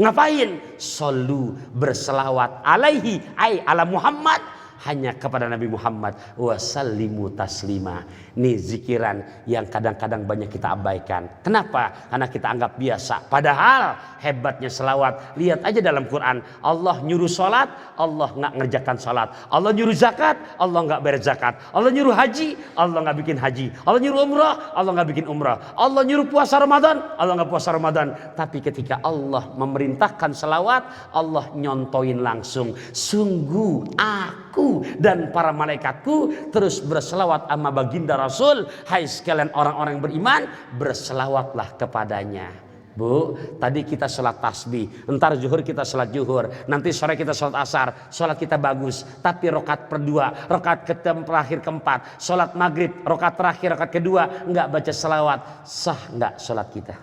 Ngapain? Sallu, berselawat alaihi, ai ala Muhammad, hanya kepada Nabi Muhammad. Wasallimu taslima. Ini zikiran yang kadang-kadang banyak kita abaikan. Kenapa? Karena kita anggap biasa. Padahal hebatnya selawat. Lihat aja dalam Quran. Allah nyuruh sholat, Allah nggak ngerjakan sholat. Allah nyuruh zakat, Allah nggak bayar zakat. Allah nyuruh haji, Allah nggak bikin haji. Allah nyuruh umrah, Allah nggak bikin umrah. Allah nyuruh puasa Ramadan, Allah nggak puasa Ramadan. Tapi ketika Allah memerintahkan selawat, Allah nyontoin langsung. Sungguh aku dan para malaikatku terus berselawat sama baginda Rasul. Hai sekalian orang-orang yang beriman, berselawatlah kepadanya. Bu, tadi kita sholat tasbih, entar zuhur kita sholat zuhur, nanti sore kita sholat asar, sholat kita bagus. Tapi rokat perdua, rokat terakhir keempat, sholat maghrib, rokat terakhir, rokat kedua, enggak baca selawat, sah enggak sholat kita?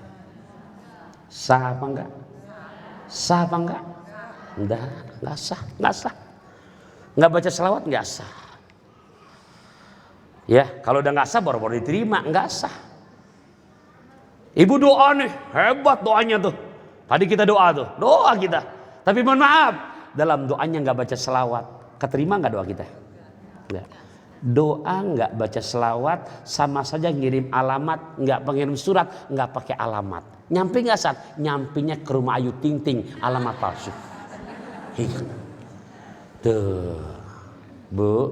Sah apa enggak? Sah apa enggak? Enggak sah, enggak sah. Enggak baca selawat enggak sah. Ya, kalau udah enggak sah baru-baru diterima, enggak sah. Ibu doa nih, hebat doanya tuh. Tadi kita doa tuh, doa kita. Tapi mohon maaf, dalam doanya nggak baca selawat, keterima nggak doa kita? Nggak. Doa nggak baca selawat sama saja ngirim alamat, nggak pengirim surat, nggak pakai alamat. Nyampe nggak saat? Nyampinya ke rumah Ayu Ting Ting, alamat palsu. Tuh, Bu.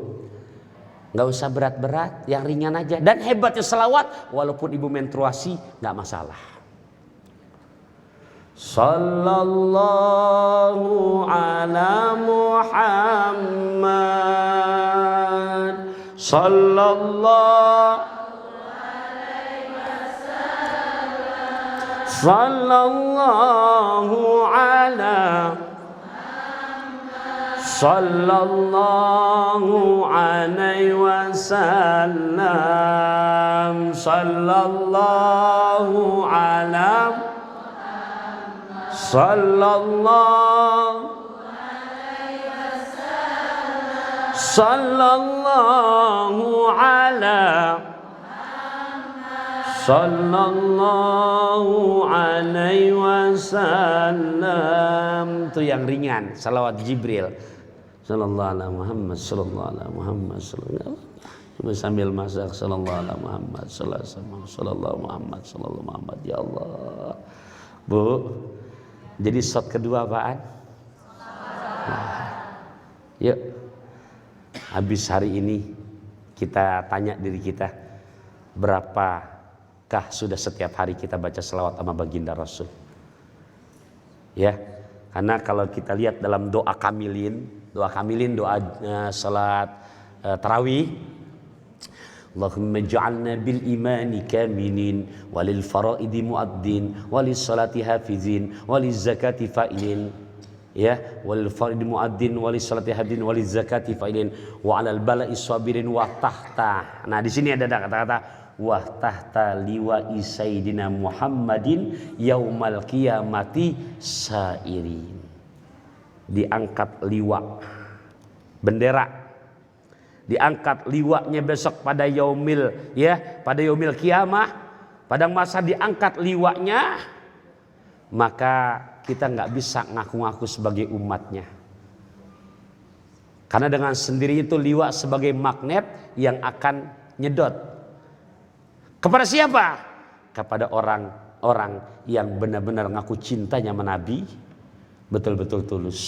Nggak usah berat-berat, yang ringan aja. Dan hebatnya selawat, walaupun ibu menstruasi nggak masalah. Sallallahu ala Muhammad, sallallahu ala sallallahu alaihi wasallam, sallallahu ala sallallahu sallallahu ala sallallahu alaihi wasallam. Itu yang ringan, salawat Jibril. Sallallahu ala Muhammad, sallallahu ala Muhammad, sallallahu sambil masak, sallallahu ala Muhammad, sallallahu Muhammad, sallallahu Muhammad. Ya Allah, Bu. Jadi shot kedua apaan? Yuk, habis hari ini kita tanya diri kita, berapakah sudah setiap hari kita baca selawat sama baginda Rasul? Ya, karena kalau kita lihat dalam doa kamilin, doa salat tarawih, Allahumma ja'alna bil imani kamilin walil faraidi muaddin walis salati hafizin waliz zakati fa'ilin, ya, walil faraidi muaddin walis salati hafizin waliz zakati fa'ilin wa 'alal bala'i sabirin wa tahta. Nah, di sini ada kata-kata wa tahta liwa'i sayyidina Muhammadin yaumal qiyamati sairin. Diangkat liwa, bendera, diangkat liwanya besok pada yaumil, ya, pada yaumil kiamah, pada masa diangkat liwanya, maka kita nggak bisa ngaku-ngaku sebagai umatnya, karena dengan sendiri itu liwa sebagai magnet yang akan nyedot kepada siapa? Kepada orang-orang yang benar-benar ngaku cintanya sama Nabi, betul-betul tulus.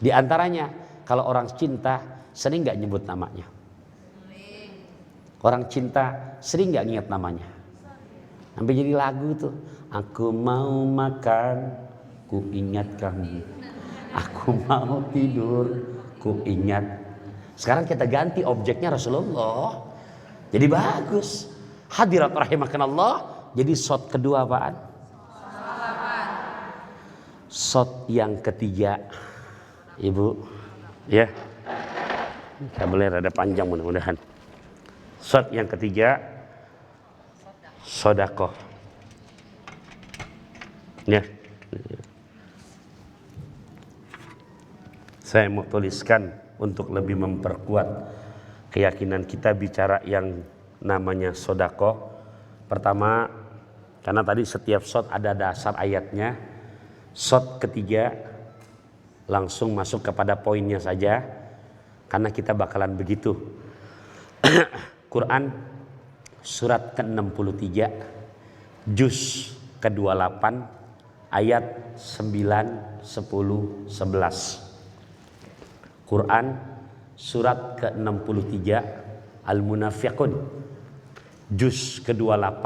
Di antaranya kalau orang cinta sering nggak nyebut namanya. Orang cinta sering nggak ingat namanya. Sampai jadi lagu tuh. Aku mau makan, ku ingat kamu. Aku mau tidur, ku ingat. Sekarang kita ganti objeknya Rasulullah. Jadi bagus. Hadirat rahimakanallah. Jadi shot kedua apaan? Shot yang ketiga, Ibu, ya. Kita boleh rada panjang mudah-mudahan. Shot yang ketiga, sodakoh. Ya. Saya mau tuliskan untuk lebih memperkuat keyakinan kita bicara yang namanya sodakoh. Pertama, karena tadi setiap shot ada dasar ayatnya. Shot ketiga langsung masuk kepada poinnya saja, karena kita bakalan begitu. Quran surat ke-63 juz ke-28 ayat 9, 10, 11. Quran surat ke-63 Al-Munafiqun juz ke-28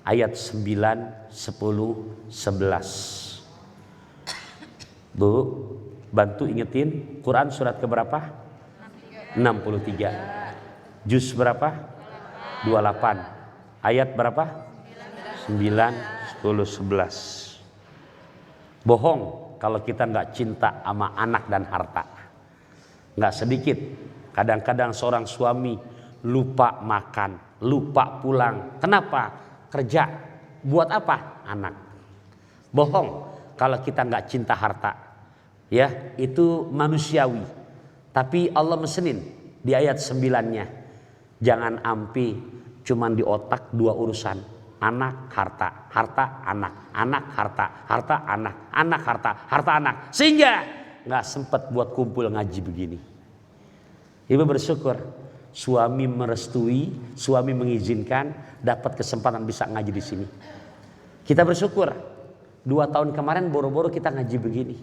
ayat 9, 10, 11. Bu, bantu ingetin Quran surat keberapa? 63. Juz berapa? 28. Ayat berapa? 9, 10, 11. Bohong kalau kita nggak cinta sama anak dan harta. Nggak sedikit. Kadang-kadang seorang suami lupa makan, lupa pulang. Kenapa? Kerja. Buat apa? Anak. Bohong kalau kita nggak cinta harta. Ya, itu manusiawi. Tapi Allah mesenin di ayat 9-nya. Jangan ampi cuman di otak dua urusan. Anak, harta, harta, anak, anak, harta, harta, anak, anak, harta, harta, anak. Sehingga nggak sempat buat kumpul ngaji begini. Ibu bersyukur suami merestui, suami mengizinkan, dapat kesempatan bisa ngaji di sini. Kita bersyukur 2 tahun kemarin boro-boro kita ngaji begini.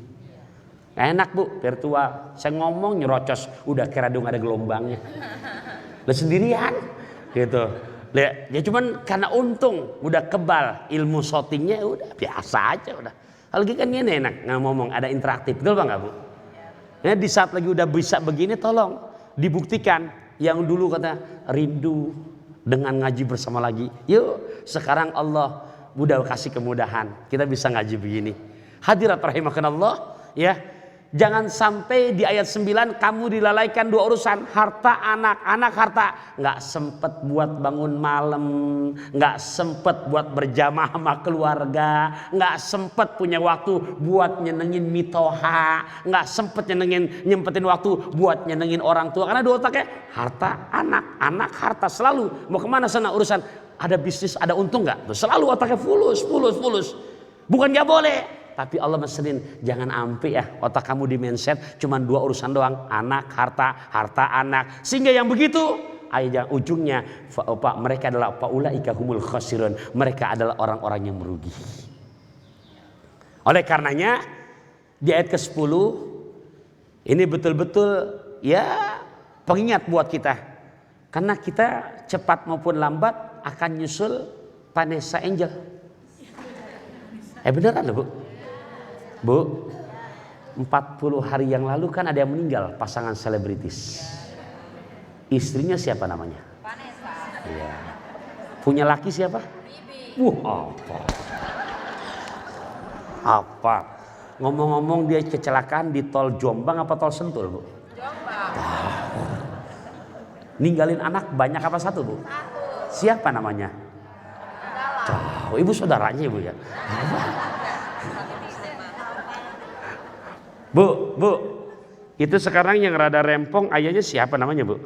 Enak bu, virtual. Saya ngomong nyerocos, udah kira dong ada gelombangnya. Lah sendirian, gitu. Ya cuman karena untung udah kebal ilmu shootingnya udah biasa aja udah. Kalau kan gini enak ngomong ada interaktif, betul bang nggak bu? Ya di saat lagi udah bisa begini tolong dibuktikan yang dulu kata rindu dengan ngaji bersama lagi. Yuk sekarang Allah udah kasih kemudahan kita bisa ngaji begini. Hadirat rahimakumullah ya. Jangan sampai di ayat 9 kamu dilalaikan 2 urusan. Harta anak, anak harta. Nggak sempet buat bangun malam. Nggak sempet buat berjamaah sama keluarga. Nggak sempet punya waktu buat nyenengin mitoha. Nggak sempet nyempetin waktu buat nyenengin orang tua. Karena 2 otaknya harta, anak, anak, harta. Selalu mau kemana sana urusan. Ada bisnis, ada untung nggak? Selalu otaknya fulus. Bukan nggak boleh. Tapi Allah mesenin jangan ampe ya otak kamu di mindset cuman 2 urusan doang, anak, harta, harta, anak. Sehingga yang begitu ayat ujungnya Pak mereka adalah faulaika humul khasirun. Mereka adalah orang-orang yang merugi. Oleh karenanya di ayat ke-10 ini betul-betul ya pengingat buat kita. Karena kita cepat maupun lambat akan nyusul Vanessa Angel. Beneran loh bu? Bu, 40 hari yang lalu kan ada yang meninggal pasangan selebritis. Istrinya siapa namanya? Vanessa. Iya. Punya laki siapa? Bibi. Apa? Ngomong-ngomong dia kecelakaan di tol Jombang apa tol Sentul bu? Jombang. Ninggalin anak banyak apa satu bu? 1. Siapa namanya? Ibu saudaranya ibu ya. Bu, itu sekarang yang rada rempong ayahnya siapa namanya bu?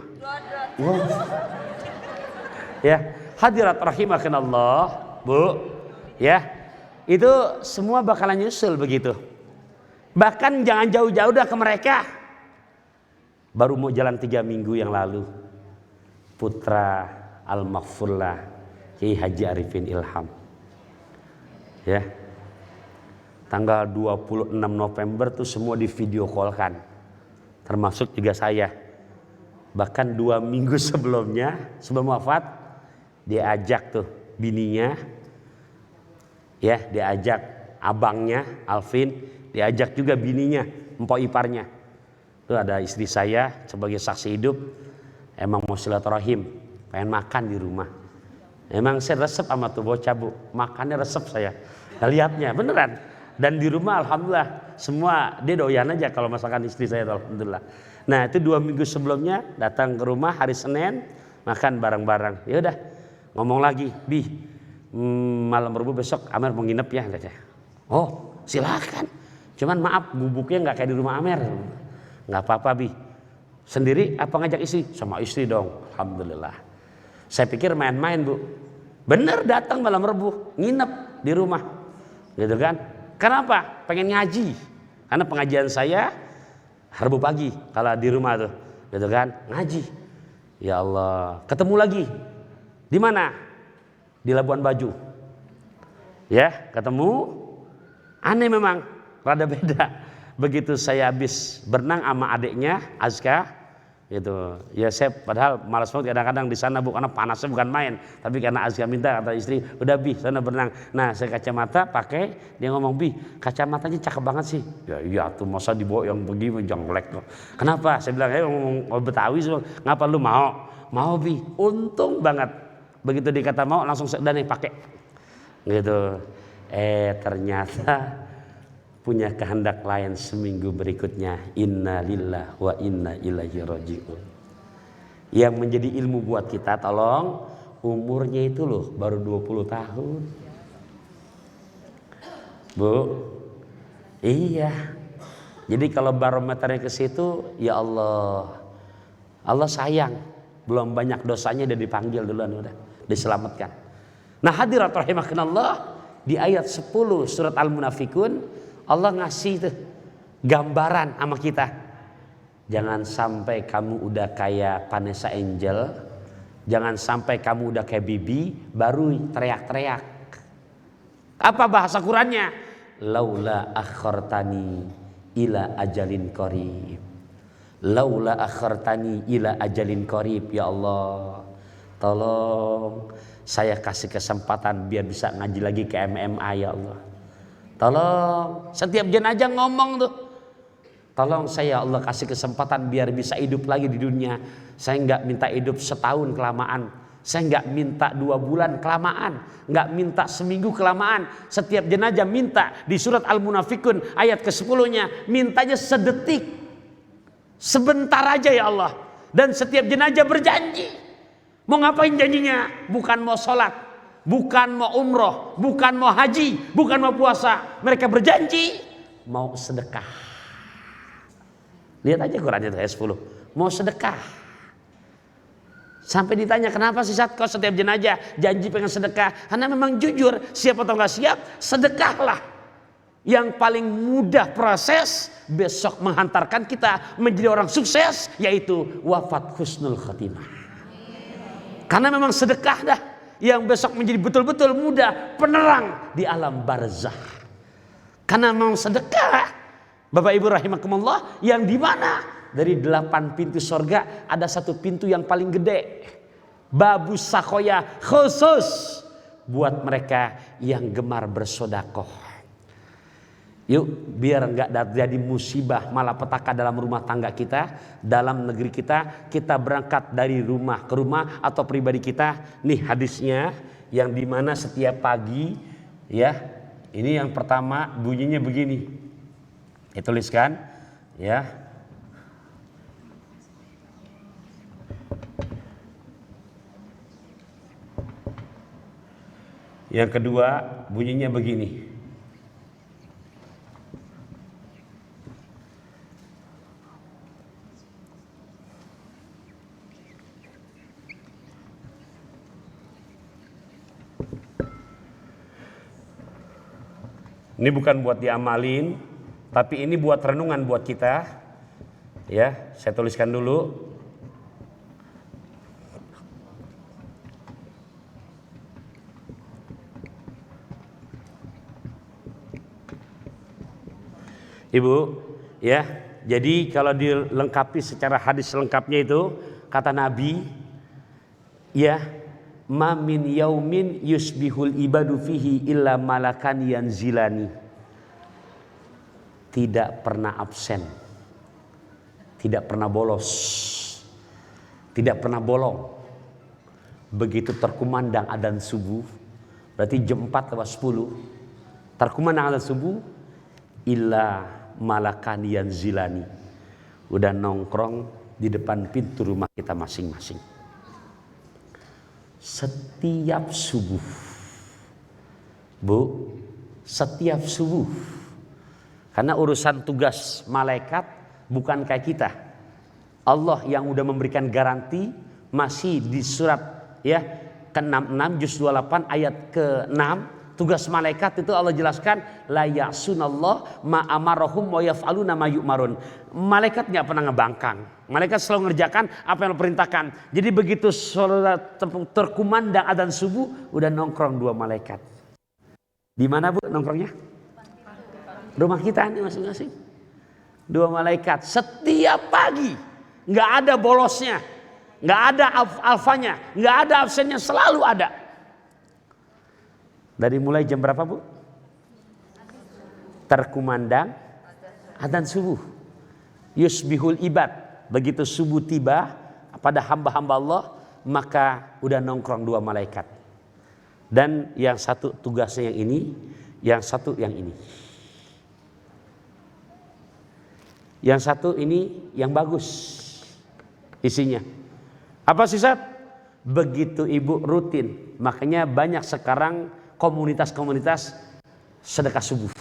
Wow. Ya, hadirat rahimakumullah, bu. Ya, itu semua bakalan nyusul begitu. Bahkan jangan jauh-jauh dah ke mereka. Baru mau jalan 3 minggu yang lalu, putra Al-Maghfurlah Kiai Haji Arifin Ilham. Ya. Tanggal 26 November tuh semua di video call kan. Termasuk juga saya. Bahkan 2 minggu sebelumnya, sebelum wafat, dia ajak tuh bininya. Ya, dia ajak abangnya Alvin, diajak juga bininya, empok iparnya. Tuh ada istri saya sebagai saksi hidup. Emang mau silaturahim, pengen makan di rumah. Emang saya resep sama tuh bocah bu, makannya resep saya. Nah, lihatnya beneran. Dan di rumah alhamdulillah semua dia doyan aja kalau masakan istri saya alhamdulillah. Nah itu 2 minggu sebelumnya datang ke rumah hari Senin makan bareng-bareng. Ya udah ngomong lagi, Bi malam Rabu besok Amer mau nginep ya kata. Oh silakan. Cuman maaf bubuknya nggak kayak di rumah Amer. Nggak apa-apa Bi. Sendiri apa ngajak istri? Sama istri dong. Alhamdulillah. Saya pikir main-main bu. Bener datang malam Rabu nginep di rumah. Gitu kan? Kenapa? Pengen ngaji. Karena pengajian saya Rabu pagi kalau di rumah tuh, gitu kan? Ngaji. Ya Allah, ketemu lagi. Di mana? Di Labuan Bajo. Ya, ketemu. Aneh memang, rada beda. Begitu saya habis berenang sama adiknya Azka, gitu. Ya saya padahal malas banget kadang-kadang di sana bu karena panasnya bukan main. Tapi karena Azka minta kata istri, udah Bi sana berenang. Nah saya kacamata pakai, dia ngomong Bi kacamatanya cakep banget sih. Ya iya tuh masa dibawa yang begini jongglek tuh. Kenapa? Saya bilang ngomong Betawi semua. Ngapa lu mau? Mau Bi. Untung banget. Begitu dikata mau langsung udah nih pakai. Gitu. Ternyata punya kehendak lain seminggu berikutnya. Inna lillahi wa inna ilaihi raji'un. Yang menjadi ilmu buat kita, tolong, umurnya itu loh baru 20 tahun. Bu, iya. Jadi kalau barometernya ke situ, ya Allah, Allah sayang, belum banyak dosanya udah dipanggil duluan, udah diselamatkan. Nah hadirat rahimakumullah, di ayat 10 surat Al-Munafikun, Allah ngasih tuh gambaran sama kita. Jangan sampai kamu udah kayak Vanessa Angel, jangan sampai kamu udah kayak Bibi baru teriak-teriak. Apa bahasa Qurannya? Laula akhartani ila ajalin qarib. Laula akhartani ila ajalin qarib. Ya Allah, tolong saya kasih kesempatan biar bisa ngaji lagi ke MMA ya Allah. Tolong, setiap jenazah ngomong tuh. Tolong saya Allah kasih kesempatan biar bisa hidup lagi di dunia. Saya nggak minta hidup setahun kelamaan. Saya nggak minta 2 bulan kelamaan. Nggak minta seminggu kelamaan. Setiap jenazah minta di surat Al-Munafikun ayat ke-10-nya. Mintanya sedetik. Sebentar aja ya Allah. Dan setiap jenazah berjanji. Mau ngapain janjinya? Bukan mau sholat, bukan mau umroh, bukan mau haji, bukan mau puasa. Mereka berjanji mau sedekah. Lihat aja Qurannya ayat 10. Mau sedekah. Sampai ditanya kenapa sih Sat kok setiap jenazah janji pengen sedekah? Karena memang jujur, siap atau nggak siap, sedekahlah. Yang paling mudah proses besok menghantarkan kita menjadi orang sukses, yaitu wafat husnul khatimah. Karena memang sedekah dah yang besok menjadi betul-betul mudah penerang di alam barzah. Karena memang sedekah, Bapak Ibu rahimakumullah, yang di mana dari 8 pintu sorga ada 1 pintu yang paling gede. Babus sakhoya khusus buat mereka yang gemar bersodakoh. Yuk biar nggak jadi musibah malapetaka dalam rumah tangga kita, dalam negeri kita. Kita berangkat dari rumah ke rumah atau pribadi kita. Nih hadisnya yang dimana setiap pagi ya. Ini yang pertama bunyinya begini. Dituliskan ya. Yang kedua bunyinya begini. Ini bukan buat diamalin, tapi ini buat renungan buat kita. Ya, saya tuliskan dulu. Ibu, ya. Jadi kalau dilengkapi secara hadis lengkapnya itu kata Nabi, ya, ma min yaumin yusbihul ibadu fihi illa malakan yanzilani. Tidak pernah absen, tidak pernah bolos, tidak pernah bolong. Begitu terkumandang adzan subuh, berarti jam 4:10 terkumandang adzan subuh, illa malakan yanzilani, udah nongkrong di depan pintu rumah kita masing-masing. Setiap subuh, Bu, setiap subuh. Karena urusan tugas malaikat bukan kayak kita. Allah yang udah memberikan garansi, masih di surat ya ke-66 juz 28 ayat ke-6. Tugas malaikat itu Allah jelaskan, la ya'sunallah ma amarahum wa yaf'aluna ma yu'marun. Malaikat enggak pernah ngebangkang. Malaikat selalu ngerjakan apa yang Allah perintahkan. Jadi begitu salat terkumandang adzan subuh, udah nongkrong 2 malaikat. Di mana Bu nongkrongnya? Rumah kita nih masing-masing. 2 malaikat setiap pagi. Enggak ada bolosnya. Enggak ada alfanya, enggak ada absennya, selalu ada. Dari mulai jam berapa Bu? Terkumandang adzan subuh. Yusbihul ibad. Begitu subuh tiba pada hamba-hamba Allah, maka udah nongkrong 2 malaikat. Dan yang satu tugasnya yang ini, yang satu yang ini. Yang satu ini yang bagus isinya. Apa sih Sat? Begitu ibu rutin, makanya banyak sekarang komunitas-komunitas sedekah subuh.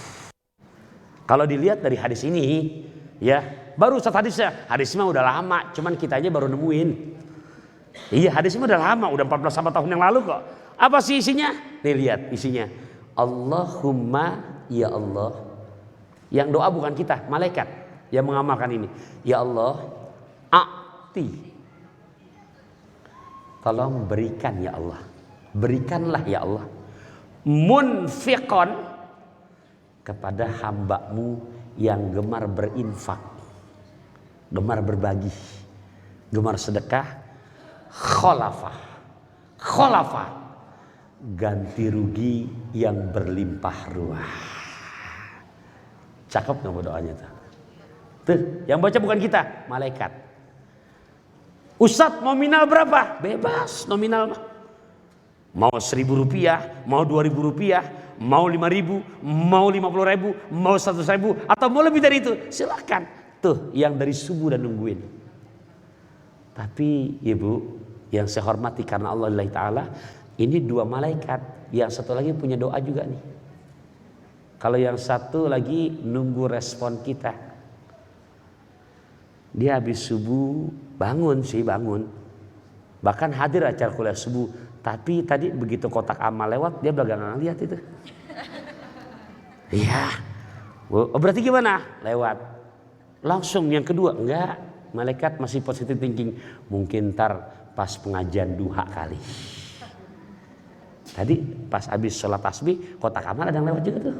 Kalau dilihat dari hadis ini, ya baru Ustaz hadisnya. Hadisnya udah lama, cuman kita aja baru nemuin. Iya hadisnya udah lama, udah 14 tahun yang lalu kok. Apa sih isinya? Nih lihat isinya. Allahumma ya Allah. Yang doa bukan kita, malaikat yang mengamalkan ini. Ya Allah, a'ti. Tolong berikan ya Allah. Berikanlah ya Allah. Munfiqon, kepada hamba-Mu yang gemar berinfak, gemar berbagi, gemar sedekah. Kholafah, ganti rugi yang berlimpah ruah. Cakep nggak doanya tuh? Tuh, yang baca bukan kita, malaikat. Ustadz nominal berapa? Bebas nominal mah. Mau 1.000 rupiah, mau 2.000 rupiah, mau 5.000, mau 50.000, mau 100.000, atau mau lebih dari itu, silakan. Tuh, yang dari subuh dan nungguin. Tapi ibu yang saya hormati karena Allah Ta'ala, ini 2 malaikat, yang satu lagi punya doa juga nih. Kalau yang satu lagi nunggu respon kita. Dia habis subuh bangun. Bahkan hadir acara kuliah subuh. Tapi tadi begitu kotak amal lewat, dia belakangan lihat itu. Iya. Oh, berarti gimana? Lewat. Langsung yang kedua, enggak. Malaikat masih positive thinking. Mungkin ntar pas pengajian duha kali. Tadi pas habis sholat tasbih, kotak amal ada yang lewat juga tuh.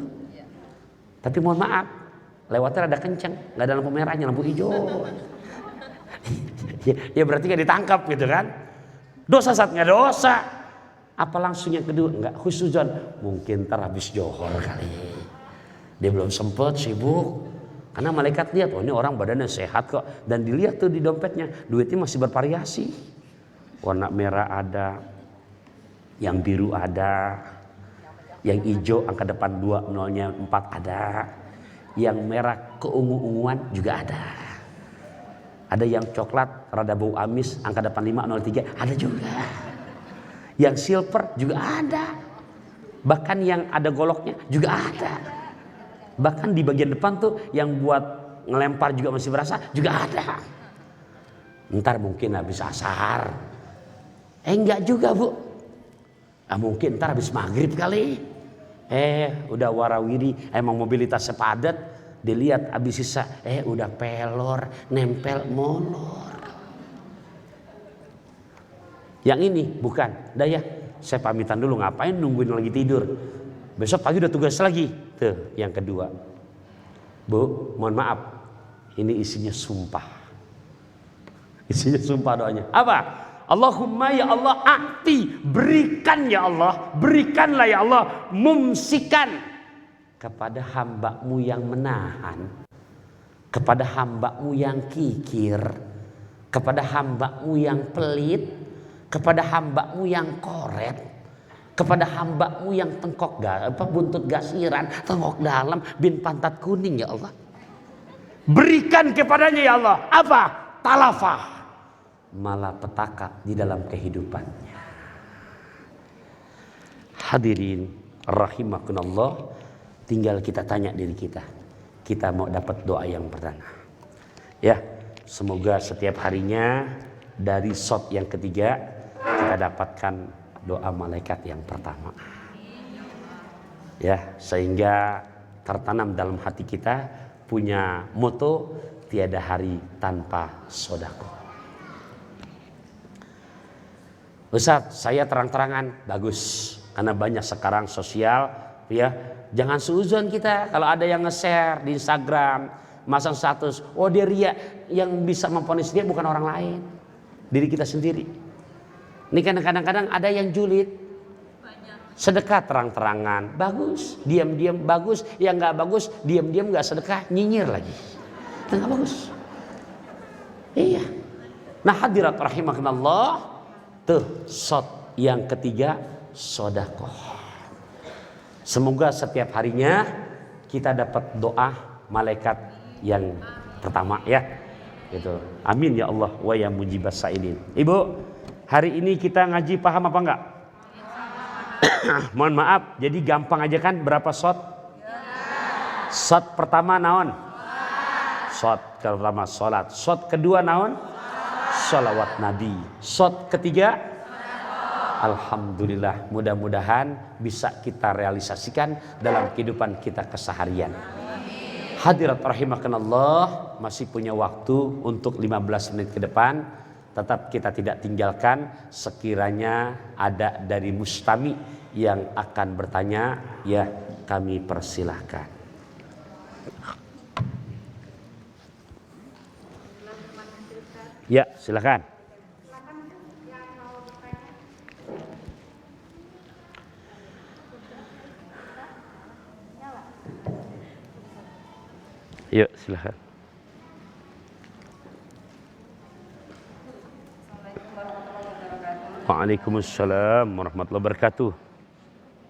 Tapi mohon maaf, lewatnya ada kenceng, nggak ada lampu merahnya, lampu hijau. Ya berarti nggak ditangkap gitu kan? Dosa saat nggak dosa. Apa langsung yang kedua? Nggak khusnuzon. Mungkin ntar habis johor kali. Dia belum sempet, sibuk. Karena malaikat lihat, oh ini orang badannya sehat kok. Dan dilihat tuh di dompetnya, duitnya masih bervariasi. Warna merah ada, yang biru ada, yang hijau angka depan 2, 0-nya 4 ada, yang merah keungu-unguan juga ada. Ada yang coklat rada bau amis angka depan 503 ada juga. Yang silver juga ada. Bahkan yang ada goloknya juga ada. Bahkan di bagian depan tuh yang buat ngelempar juga masih berasa juga ada. Ntar mungkin habis asar. Enggak juga bu. Mungkin ntar habis maghrib kali. Udah warawiri, emang mobilitasnya padat. Dilihat habis sisa, udah pelor, nempel molor. Yang ini bukan. Dah ya, saya pamitan dulu, ngapain nungguin lagi tidur. Besok pagi udah tugas lagi. Tuh, yang kedua. Bu, mohon maaf. Ini isinya sumpah. Isinya sumpah doanya. Apa? Allahumma ya Allah a'ti, berikan ya Allah, berikanlah ya Allah, mumsikan kepada hamba-Mu yang menahan, kepada hamba-Mu yang kikir, kepada hamba-Mu yang pelit, kepada hamba-Mu yang koret, kepada hamba-Mu yang buntut gasiran, tengok dalam, bin pantat kuning ya Allah. Berikan kepadanya ya Allah. Apa? Talafah, malapetaka di dalam kehidupannya. Hadirin rahimakumullah, tinggal kita tanya diri kita. Kita mau dapat doa yang pertama. Ya, semoga setiap harinya dari shot yang ketiga kita dapatkan doa malaikat yang pertama. Ya, sehingga tertanam dalam hati kita punya moto tiada hari tanpa sedekah. Ustaz, saya terang-terangan bagus karena banyak sekarang sosial ya. Jangan suuzon kita kalau ada yang nge-share di Instagram, masang status, oh dia ria, yang bisa memvonis dia bukan orang lain, diri kita sendiri. Ini kan kadang-kadang ada yang julid, sedekah terang-terangan, bagus, diam-diam bagus, yang nggak bagus, diam-diam nggak sedekah, nyinyir lagi, itu nggak bagus. Iya. Nah hadirat rahimakumullah. Tuh shot yang ketiga, sedekah. Semoga setiap harinya kita dapat doa malaikat yang pertama ya. Gitu. Amin ya Allah wa ya mujibas sa'ilin. Ibu, hari ini kita ngaji paham apa enggak? Mohon maaf, jadi gampang aja kan berapa shot? Shot pertama naon? Shot pertama salat. Shot kedua naon? Sholawat Nabi. Shot ketiga? Alhamdulillah, mudah-mudahan bisa kita realisasikan dalam kehidupan kita keseharian. Hadirat rahimakanallah, masih punya waktu untuk 15 menit ke depan. Tetap kita tidak tinggalkan, sekiranya ada dari mustami yang akan bertanya, ya kami persilahkan. Ya, silakan. Yuk, silakan. Waalaikumsalam warahmatullahi wabarakatuh.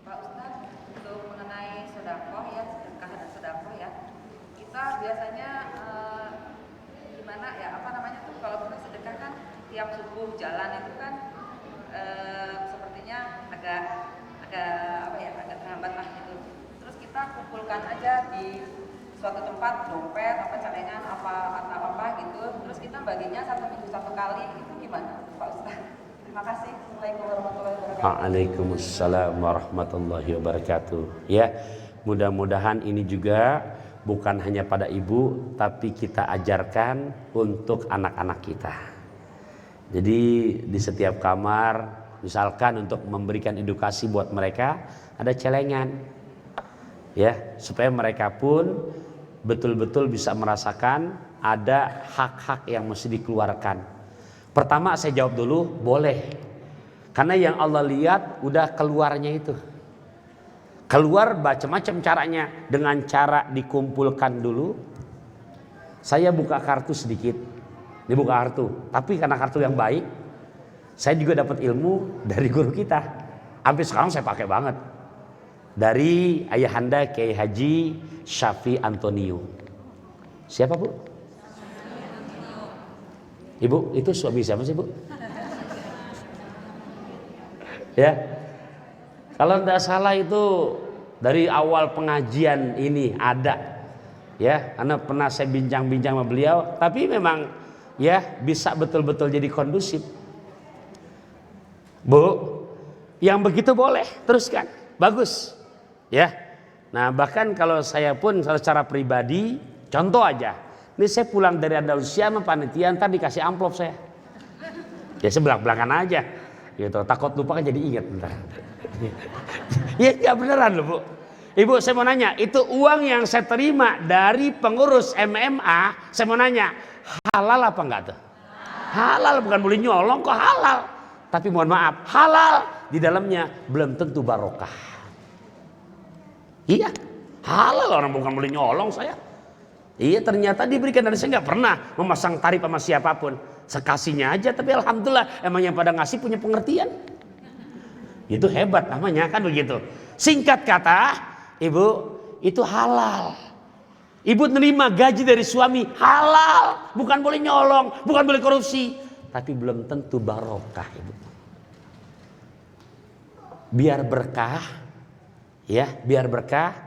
Pak Ustadz, untuk mengenai sedekah ya, sedekah dan sedekah ya, kita biasanya gimana ya, apa namanya tuh, kalau kita sedekah kan tiap subuh jalan itu kan sepertinya agak apa ya, agak terhambat lah gitu. Terus kita kumpulkan aja di suatu tempat, dompet, apa celengan, apa atau apa gitu. Terus kita baginya 1 minggu 1 kali, itu gimana Pak Ustadz? Terima kasih. Assalamualaikum warahmatullahi wabarakatuh. Waalaikumsalam warahmatullahi wabarakatuh. Ya, mudah-mudahan ini juga bukan hanya pada ibu, tapi kita ajarkan untuk anak-anak kita. Jadi di setiap kamar, misalkan untuk memberikan edukasi buat mereka, ada celengan. Ya, supaya mereka pun betul-betul bisa merasakan ada hak-hak yang mesti dikeluarkan. Pertama saya jawab dulu, boleh. Karena yang Allah lihat udah keluarnya itu. Keluar macam-macam caranya. Dengan cara dikumpulkan dulu. Saya buka kartu sedikit. Ini buka kartu. Tapi karena kartu yang baik, saya juga dapat ilmu dari guru kita. Sampai sekarang saya pakai banget. Dari ayahanda Kiai Haji Syafi Antonio. Siapa Bu? Ibu, itu suami siapa sih Bu? Ya, kalau tidak salah itu dari awal pengajian ini ada, ya, karena pernah saya bincang-bincang sama beliau, tapi memang ya bisa betul-betul jadi kondusif. Bu, yang begitu boleh teruskan, bagus, ya. Nah bahkan kalau saya pun secara pribadi, contoh aja, ini saya pulang dari Andalusia sama panitia, ntar dikasih amplop saya, ya saya belak-belakan aja. Gitu, takut lupa kan jadi ingat bentar. Ya nggak beneran loh Bu. Ibu saya mau nanya, itu uang yang saya terima dari pengurus MMA, saya mau nanya, halal apa enggak tuh? Halal, bukan boleh nyolong kok, halal. Tapi mohon maaf, halal di dalamnya belum tentu barokah. Iya, halal, orang bukan boleh nyolong saya. Iya, ternyata diberikan, dan saya nggak pernah memasang tarif sama siapapun. Sekasihnya aja, tapi alhamdulillah emang yang pada ngasih punya pengertian. Itu hebat namanya kan begitu. Singkat kata, ibu, itu halal. Ibu nerima gaji dari suami halal, bukan boleh nyolong, bukan boleh korupsi, tapi belum tentu barokah ibu. Biar berkah, ya, biar berkah.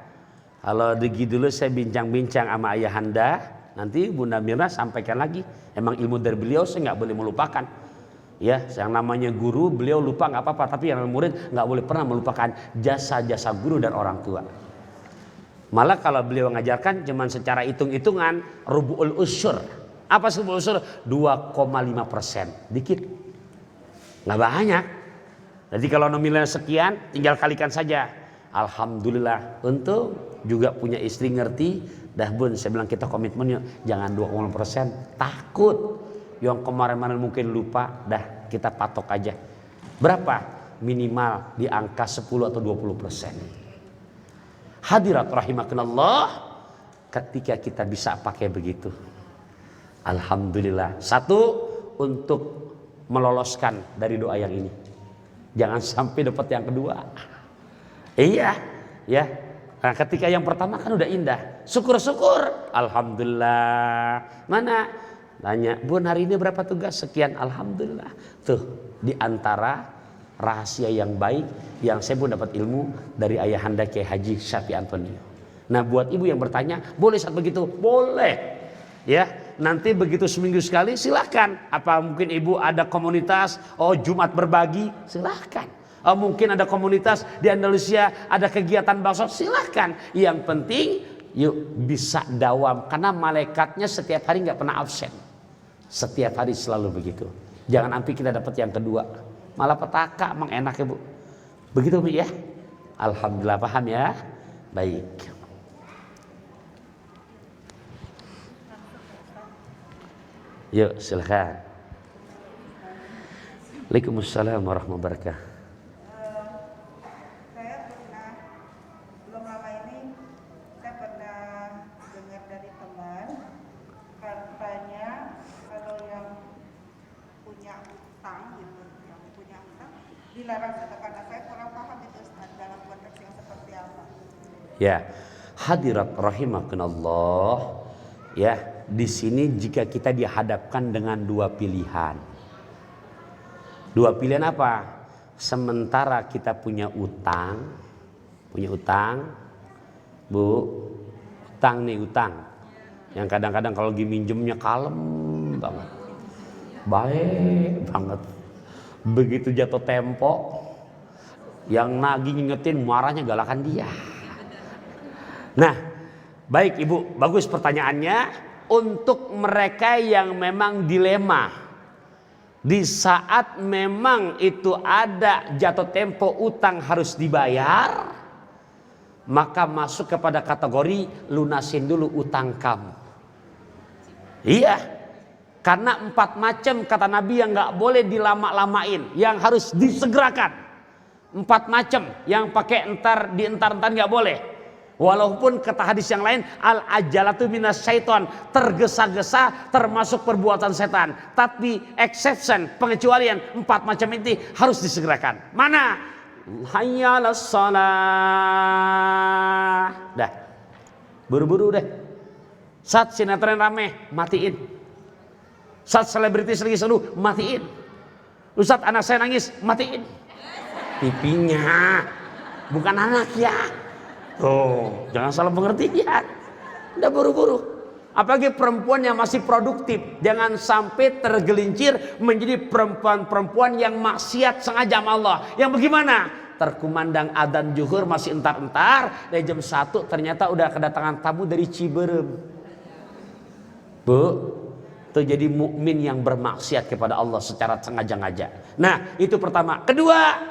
Kalau degi dulu saya bincang-bincang sama ayahanda, nanti Bunda Mirna sampaikan lagi. Emang ilmu dari beliau saya nggak boleh melupakan. Ya, yang namanya guru, beliau lupa nggak apa-apa, tapi yang murid nggak boleh pernah melupakan jasa-jasa guru dan orang tua. Malah kalau beliau ngajarkan cuman secara hitung-hitungan, rubu'ul usyur. Apa sih rubu'ul usyur? 2,5%, dikit, nggak banyak. Jadi kalau nominalnya sekian, tinggal kalikan saja. Alhamdulillah, untung juga punya istri ngerti. Dah Bun, saya bilang kita komitmennya jangan 2,5%, takut yang kemarin-kemarin mungkin lupa, dah kita patok aja. Berapa? Minimal di angka 10 atau 20%. Hadirat rahimakumullah, ketika kita bisa pakai begitu, alhamdulillah. Satu, untuk meloloskan dari doa yang ini. Jangan sampai dapat yang kedua. Iya, ya. Nah, ketika yang pertama kan udah indah, syukur-syukur, alhamdulillah. Mana? Tanya, Bun hari ini berapa tugas? Sekian, alhamdulillah. Tuh, di antara rahasia yang baik yang saya pun dapat ilmu dari ayahanda Kiai Haji Syafi Antonio. Nah, buat ibu yang bertanya, boleh saat begitu? Boleh. Ya, nanti begitu seminggu sekali silahkan. Apa mungkin ibu ada komunitas, Jumat berbagi, silahkan. Mungkin ada komunitas di Andalusia, ada kegiatan bakso, silahkan. Yang penting yuk bisa dawam, karena malaikatnya setiap hari nggak pernah absen, setiap hari selalu begitu. Jangan sampai kita dapat yang kedua malah petaka, emang enak ya Bu, begitu Bu ya. Alhamdulillah, paham ya. Baik, yuk silahkan. Waalaikumsalam warahmatullahi wabarakatuh. Dilarang sedekah. Saya kurang paham itu Ustaz, dalam konteks yang seperti apa. Ya, hadirat rahimakumullah. Ya, di sini jika kita dihadapkan dengan dua pilihan. Dua pilihan apa? Sementara kita punya utang, Bu, utang nih, utang. Yang kadang-kadang kalau lagi minjemnya kalem banget, baik banget. Begitu jatuh tempo, yang nagih ngingetin, marahnya galakan dia. Nah, baik Ibu, bagus pertanyaannya. Untuk mereka yang memang dilema, di saat memang itu ada jatuh tempo utang harus dibayar, maka masuk kepada kategori lunasin dulu utang kamu. Iya, karena 4 macam kata Nabi yang nggak boleh dilama-lamain, yang harus disegerakan. 4 macam yang pakai entar nggak boleh. Walaupun kata hadis yang lain, al-ajalatu minas syaiton, tergesa-gesa termasuk perbuatan setan. Tapi exception, pengecualian 4 macam ini harus disegerakan. Mana? Hayya 'alas shalah. Dah, buru-buru deh. Saat sinetron rame, matiin. Saat selebritis lagi seru, matiin. Ustaz, anak saya nangis, matiin. Pipinya, bukan anak ya. Tuh, jangan salah pengertian. Udah buru-buru. Apalagi perempuan yang masih produktif, jangan sampai tergelincir menjadi perempuan-perempuan yang maksiat sengaja sama Allah. Yang bagaimana? Terkumandang adzan zuhur masih entar-entar, dari jam 1 ternyata udah kedatangan tamu dari Ciberem. Bu, itu jadi mukmin yang bermaksiat kepada Allah secara sengaja-ngaja. Nah, itu pertama. Kedua,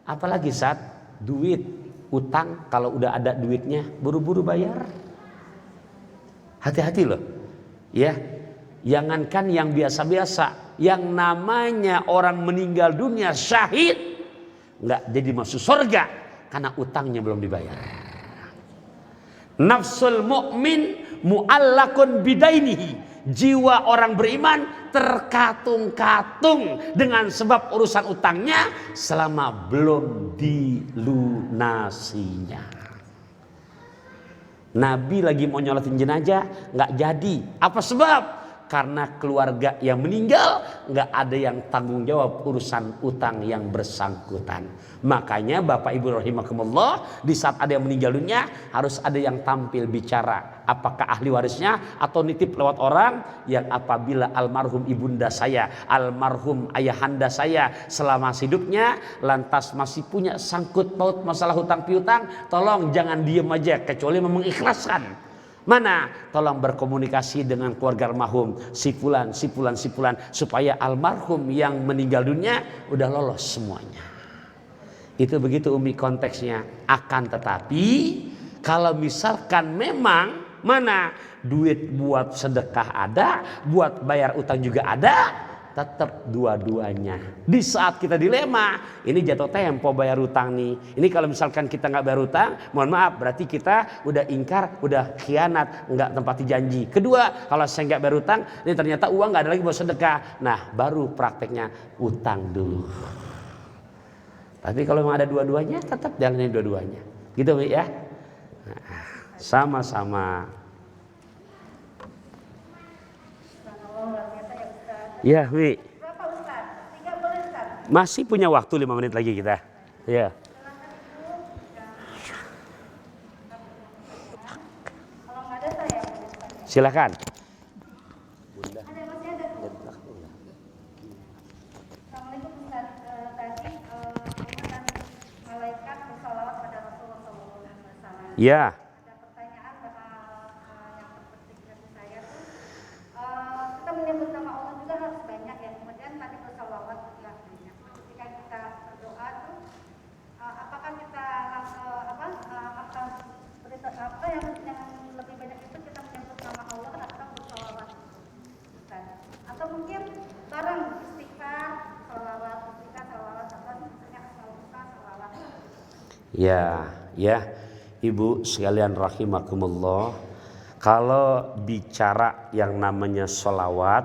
apalagi saat duit utang, kalau udah ada duitnya buru-buru bayar. Hati-hati loh. Ya. Jangankan yang biasa-biasa, yang namanya orang meninggal dunia syahid nggak jadi masuk surga karena utangnya belum dibayar. Nafsul mu'min mu'allakun bidainihi. Jiwa orang beriman terkatung-katung dengan sebab urusan utangnya selama belum dilunasinya. Nabi lagi mau nyolatin jenazah nggak jadi. Apa sebab? Karena keluarga yang meninggal nggak ada yang tanggung jawab urusan utang yang bersangkutan. Makanya Bapak Ibu rahimakumullah, di saat ada yang meninggal dunia harus ada yang tampil bicara. Apakah ahli warisnya atau nitip lewat orang yang apabila almarhum ibunda saya, almarhum ayahanda saya selama hidupnya lantas masih punya sangkut paut masalah hutang piutang, tolong jangan diem aja kecuali memang ikhlaskan. Mana? Tolong berkomunikasi dengan keluarga almarhum si fulan supaya almarhum yang meninggal dunia udah lolos semuanya. Itu begitu Umi konteksnya. Akan tetapi kalau misalkan memang mana duit buat sedekah ada, buat bayar utang juga ada, tetap dua-duanya. Di saat kita dilema, ini jatuh tempo bayar utang nih. Ini kalau misalkan kita nggak bayar utang, mohon maaf, berarti kita udah ingkar, udah khianat, nggak tempati janji. Kedua, kalau saya nggak bayar utang, ini ternyata uang nggak ada lagi buat sedekah. Nah, baru prakteknya utang dulu. Tapi kalau memang ada dua-duanya, tetap jalanin dua-duanya. Gitu ya. Sama-sama. Ya, Wi. Berapa Ustaz? 3 boleh Ustaz? Masih punya waktu 5 menit lagi kita. Ya. Kalau nggak ada saya. Silakan. Ada masih ada. Assalamualaikum Ustaz. Tadi umat malaikat bersalawat pada Rasulullah SAW. Ya. Ada pertanyaan yang terpenting bagi saya tuh, kita menyebut nama Allah juga harus banyak ya. Kemudian tadi bersalawat juga banyak. Ketika kita berdoa tuh, apakah kita apa yang lebih banyak itu kita menyebut nama Allah atau bersalawat? Ustaz? Atau mungkin bareng istighfar, salawat, atau misalnya asmaul-husna, salawat. Ya, Ibu sekalian rahimakumullah. Kalau bicara yang namanya sholawat,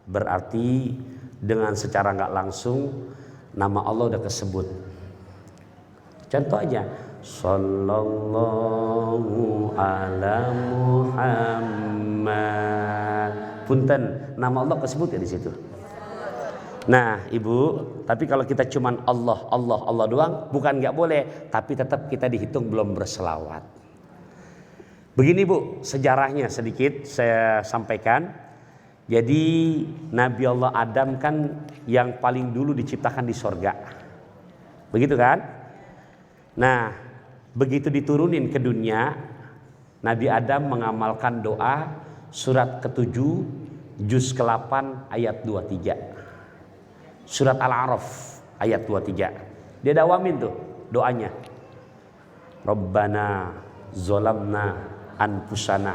berarti dengan secara nggak langsung nama Allah udah kesebut. Contoh aja, Sallallahu ala Muhammad. Punten, nama Allah kesebut ya di situ. Nah, Ibu, tapi kalau kita cuman Allah doang, bukan nggak boleh, tapi tetap kita dihitung belum berselawat. Begini Bu, sejarahnya sedikit saya sampaikan. Jadi Nabi Allah Adam kan yang paling dulu diciptakan di sorga. Begitu kan? Nah, begitu diturunin ke dunia, Nabi Adam mengamalkan doa surat ke-7, juz ke-8 ayat 23. Surat Al-A'raf ayat 23. Dia dawamin tuh doanya. Rabbana zolamna anfusana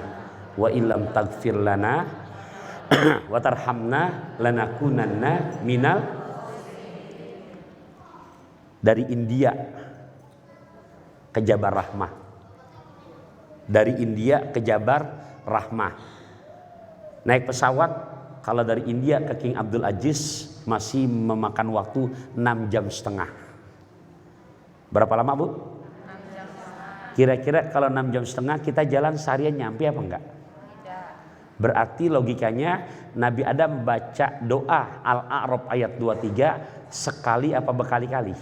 wa illam taghfir lana wa tarhamna lanakunanna minal. Dari India ke Jabar Rahmah. Dari India ke Jabar Rahmah. Naik pesawat kalau dari India ke King Abdul Aziz masih memakan waktu 6 jam setengah. Berapa lama Bu? 6 jam setengah. Kira-kira kalau 6 jam setengah kita jalan seharian nyampe apa enggak? Tidak. Berarti logikanya Nabi Adam baca doa Al-A'raf ayat 23 sekali apa berkali-kali?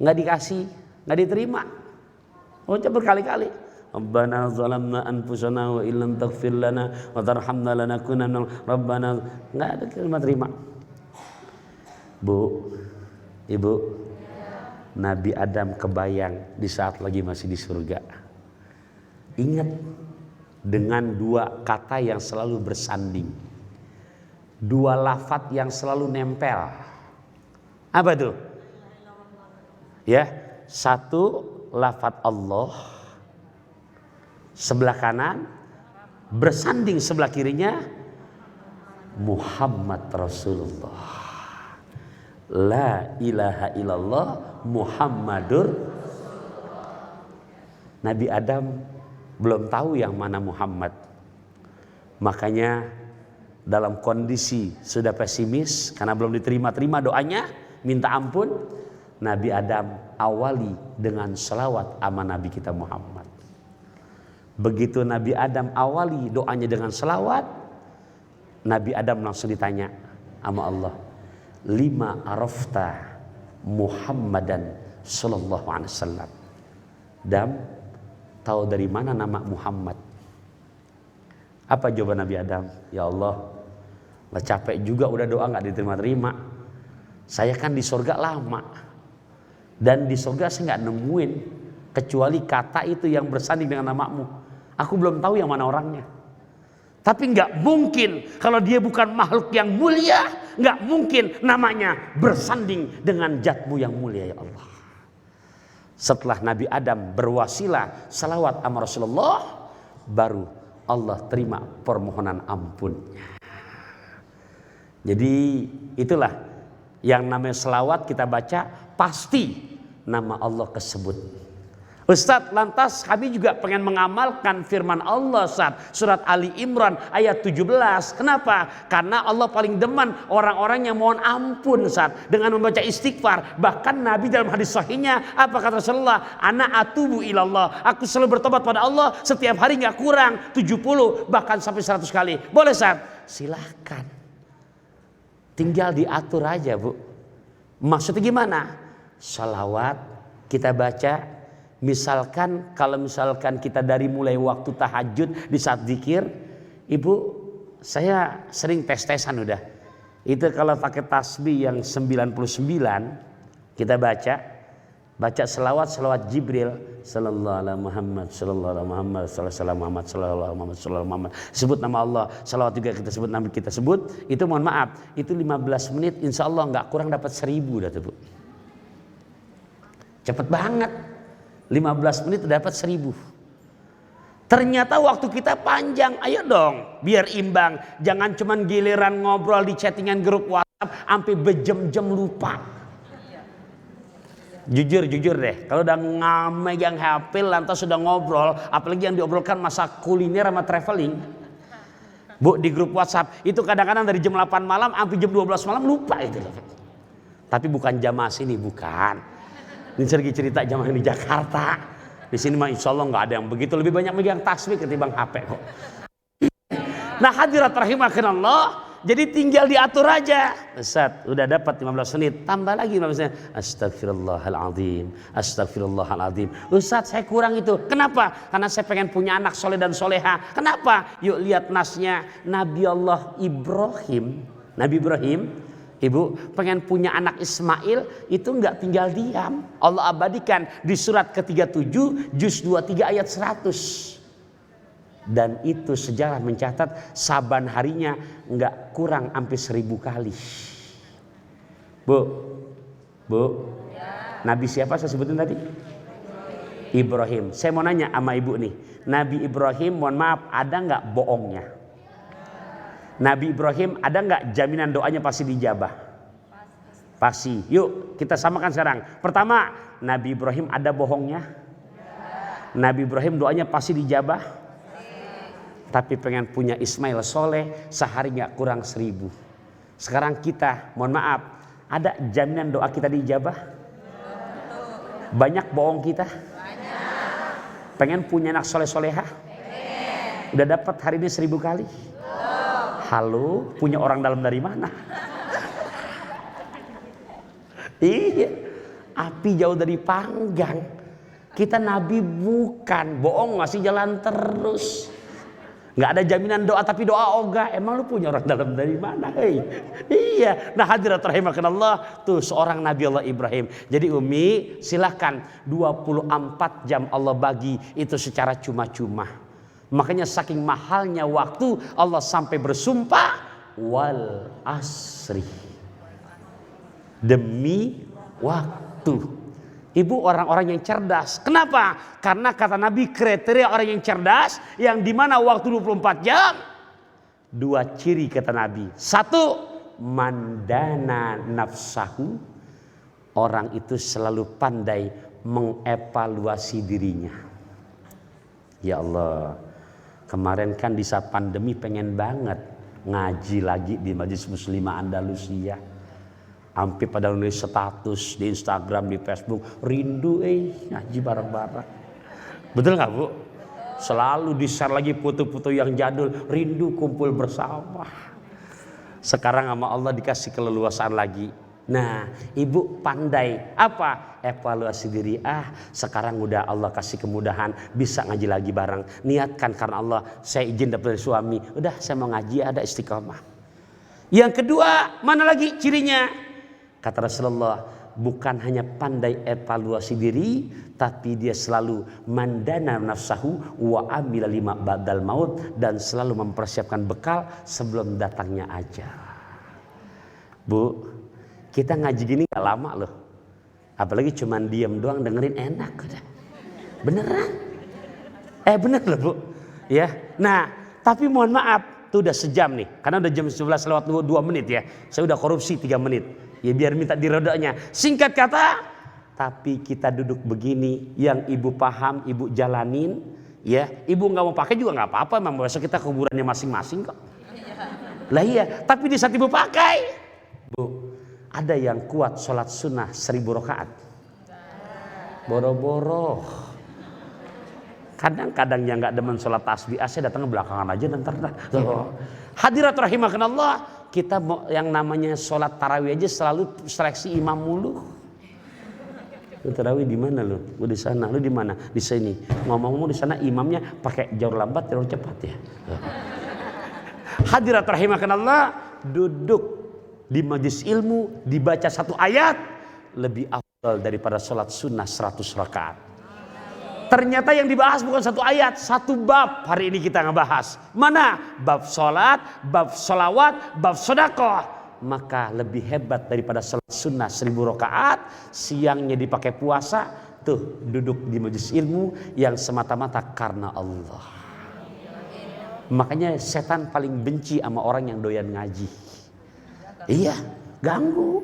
Nggak dikasih, nggak diterima. Baca berkali-kali. Rabbana zalamna anfusana wa illam taghfir lana wa tarhamna lanakunanna Rabbana, nggak ada terima. Bu, Ibu, Nabi Adam kebayang di saat lagi masih di surga. Ingat dengan 2 kata yang selalu bersanding, 2 lafadz yang selalu nempel. Apa tuh? Ya, 1 lafadz Allah sebelah kanan, bersanding sebelah kirinya Muhammad Rasulullah. La ilaha illallah Muhammadur. Nabi Adam belum tahu yang mana Muhammad. Makanya dalam kondisi sudah pesimis karena belum diterima doanya, minta ampun, Nabi Adam awali dengan selawat sama Nabi kita Muhammad. Begitu Nabi Adam awali doanya dengan selawat, Nabi Adam langsung ditanya sama Allah, lima arafta Muhammadan sallallahu alaihi wasallam. Adam, tahu dari mana nama Muhammad? Apa jawaban Nabi Adam? Ya Allah, lah capek juga udah doa nggak diterima-terima. Saya kan di surga lama, dan di surga saya nggak nemuin kecuali kata itu yang bersanding dengan namamu. Aku belum tahu yang mana orangnya. Tapi nggak mungkin kalau dia bukan makhluk yang mulia, nggak mungkin namanya bersanding dengan zatmu yang mulia ya Allah. Setelah Nabi Adam berwasilah salawat sama Rasulullah, baru Allah terima permohonan ampunnya. Jadi itulah yang namanya selawat kita baca pasti nama Allah kesebut. Ustadz, lantas kami juga pengen mengamalkan firman Allah, Ustadz. Surat Ali Imran ayat 17. Kenapa? Karena Allah paling demen orang-orang yang mohon ampun, Ustadz, dengan membaca istighfar. Bahkan Nabi dalam hadis sahihnya, apa kata Rasulullah? Ana atubu ilallah. Aku selalu bertobat pada Allah setiap hari nggak kurang 70, bahkan sampai 100 kali. Boleh, Ustadz? Silahkan. Tinggal diatur aja, Bu. Maksudnya gimana? Salawat kita baca. Misalkan kalau kita dari mulai waktu tahajud di saat zikir, Ibu, saya sering tes-tesan udah. Itu kalau pakai tasbih yang 99 kita baca selawat Jibril sallallahu alaihi Muhammad sallallahu alaihi Muhammad sallallahu Muhammad sallallahu Muhammad sallallahu Muhammad. Sebut nama Allah, selawat juga kita sebut, nama kita sebut. Itu mohon maaf, itu 15 menit insya Allah nggak kurang dapat 1000 dah tuh, Bu. Cepet banget. 15 menit dapat 1000. Ternyata waktu kita panjang. Ayo dong biar imbang. Jangan cuman giliran ngobrol di chattingan grup WhatsApp sampai berjam-jam lupa. Jujur deh, kalau udah megang HP lantas sudah ngobrol, apalagi yang diobrolkan masa kuliner sama traveling, Bu, di grup WhatsApp itu kadang-kadang dari jam 8 malam sampai jam 12 malam lupa itu loh. Tapi bukan jamaah sini, bukan. Ini lagi cerita jamaah di Jakarta. Di sini mah insya Allah nggak ada yang begitu. Lebih banyak megang tasbih ketimbang HP kok. Nah, hadirat rahimakumullah. Jadi tinggal diatur aja. Ustaz, udah dapat 15 menit. Tambah lagi 15 menit. Astagfirullahaladzim. Astagfirullahaladzim. Ustaz, saya kurang itu. Kenapa? Karena saya pengen punya anak soleh dan soleha. Kenapa? Yuk lihat nasnya. Nabi Allah Ibrahim. Nabi Ibrahim. Ibu pengen punya anak Ismail itu nggak tinggal diam. Allah abadikan di surat ke-37 juz 23 ayat 100. Dan itu sejarah mencatat saban harinya nggak kurang sampai 1000 kali. Bu, Nabi siapa saya sebutin tadi? Ibrahim. Saya mau nanya sama ibu nih, Nabi Ibrahim mohon maaf ada nggak bohongnya? Nabi Ibrahim ada nggak jaminan doanya pasti dijabah? Pasti. Yuk kita samakan sekarang. Pertama, Nabi Ibrahim ada bohongnya? Nabi Ibrahim doanya pasti dijabah? Tapi pengen punya Ismail soleh sehari nggak kurang 1000. Sekarang kita mohon maaf, ada jaminan doa kita dijabah? Banyak bohong kita? Pengen punya anak soleh soleha? Udah dapat hari ini 1000 kali? Halo, punya orang dalam dari mana? Iya, api jauh dari panggang. Kita nabi bukan, bohong masih jalan terus. Nggak ada jaminan doa tapi doa ogah. Emang lu punya orang dalam dari mana? Hey. Iya. Nah, hadirat rahimakumullah, tuh seorang Nabi Allah Ibrahim. Jadi Umi silahkan 24 jam Allah bagi itu secara cuma-cuma. Makanya saking mahalnya waktu Allah sampai bersumpah wal asri, demi waktu. Ibu orang-orang yang cerdas. Kenapa? Karena kata Nabi kriteria orang yang cerdas yang dimana waktu 24 jam. 2 ciri kata Nabi. 1, mandana nafsahu. Orang itu selalu pandai mengevaluasi dirinya. Ya Allah, kemarin kan di saat pandemi pengen banget ngaji lagi di Majelis Muslimah Andalusia. Sampai pada nulis status di Instagram, di Facebook, rindu ngaji bareng-bareng. Betul nggak Bu? Selalu di-share lagi foto-foto yang jadul, rindu kumpul bersama. Sekarang sama Allah dikasih keleluasaan lagi. Nah, ibu pandai apa? Evaluasi diri. Sekarang udah Allah kasih kemudahan, bisa ngaji lagi bareng. Niatkan karena Allah, saya izin dapat dari suami. Udah saya mau ngaji, ada istiqomah. Yang kedua, mana lagi cirinya? Kata Rasulullah, bukan hanya pandai evaluasi diri, tapi dia selalu mandana nafsahu wa amila lima ba'dal maut, dan selalu mempersiapkan bekal sebelum datangnya ajal. Bu, kita ngaji gini gak lama loh. Apalagi cuman diem doang dengerin enak udah. Beneran? Bener loh Bu. Ya. Nah, tapi mohon maaf, tuh udah sejam nih. Karena udah jam 11 lewat 2 menit ya. Saya udah korupsi 3 menit. Ya biar minta dirodanya. Singkat kata, tapi kita duduk begini, yang ibu paham, ibu jalanin, ya. Ibu nggak mau pakai juga nggak apa-apa, memang besok kita kuburannya masing-masing kok. Lah iya, tapi di saat ibu pakai, Bu, ada yang kuat sholat sunnah 1000 rakaat. Boro-boro. Kadang-kadang yang nggak demen sholat tasbih, saya datang belakangan aja ntar. Hadirat rahimakanallah, kita yang namanya sholat tarawih aja selalu seleksi imam mulu. Lu tarawih di mana lu? Gua di sana. Lu di mana? Di sini. Ngomong-ngomong di sana imamnya pakai jalur lambat, jalur cepat ya. Hadirat rahimakanallah, duduk di majelis ilmu dibaca 1 ayat lebih afdal daripada sholat sunnah 100 rakaat. Ternyata yang dibahas bukan 1 ayat, 1 bab. Hari ini kita ngebahas. Mana? Bab sholat, bab sholawat, bab sedekah. Maka lebih hebat daripada sholat sunnah 1000 rakaat, siangnya dipakai puasa, tuh duduk di majelis ilmu yang semata-mata karena Allah. Makanya setan paling benci sama orang yang doyan ngaji. Iya, ganggu.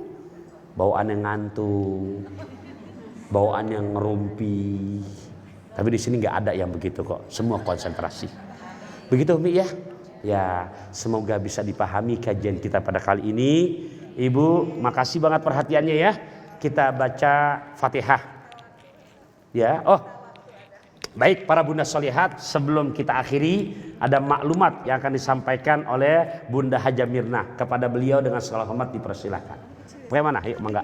Bawaan yang ngantuk, bawaan yang ngerumpi. Tapi di sini nggak ada yang begitu kok, semua konsentrasi. Begitu Umi ya. Ya, semoga bisa dipahami kajian kita pada kali ini. Ibu, makasih banget perhatiannya ya. Kita baca Fatihah. Ya, baik para bunda solihat, sebelum kita akhiri ada maklumat yang akan disampaikan oleh Bunda Haja Mirna kepada beliau dengan segala hormat dipersilahkan. Bagaimana? Yuk, mangga.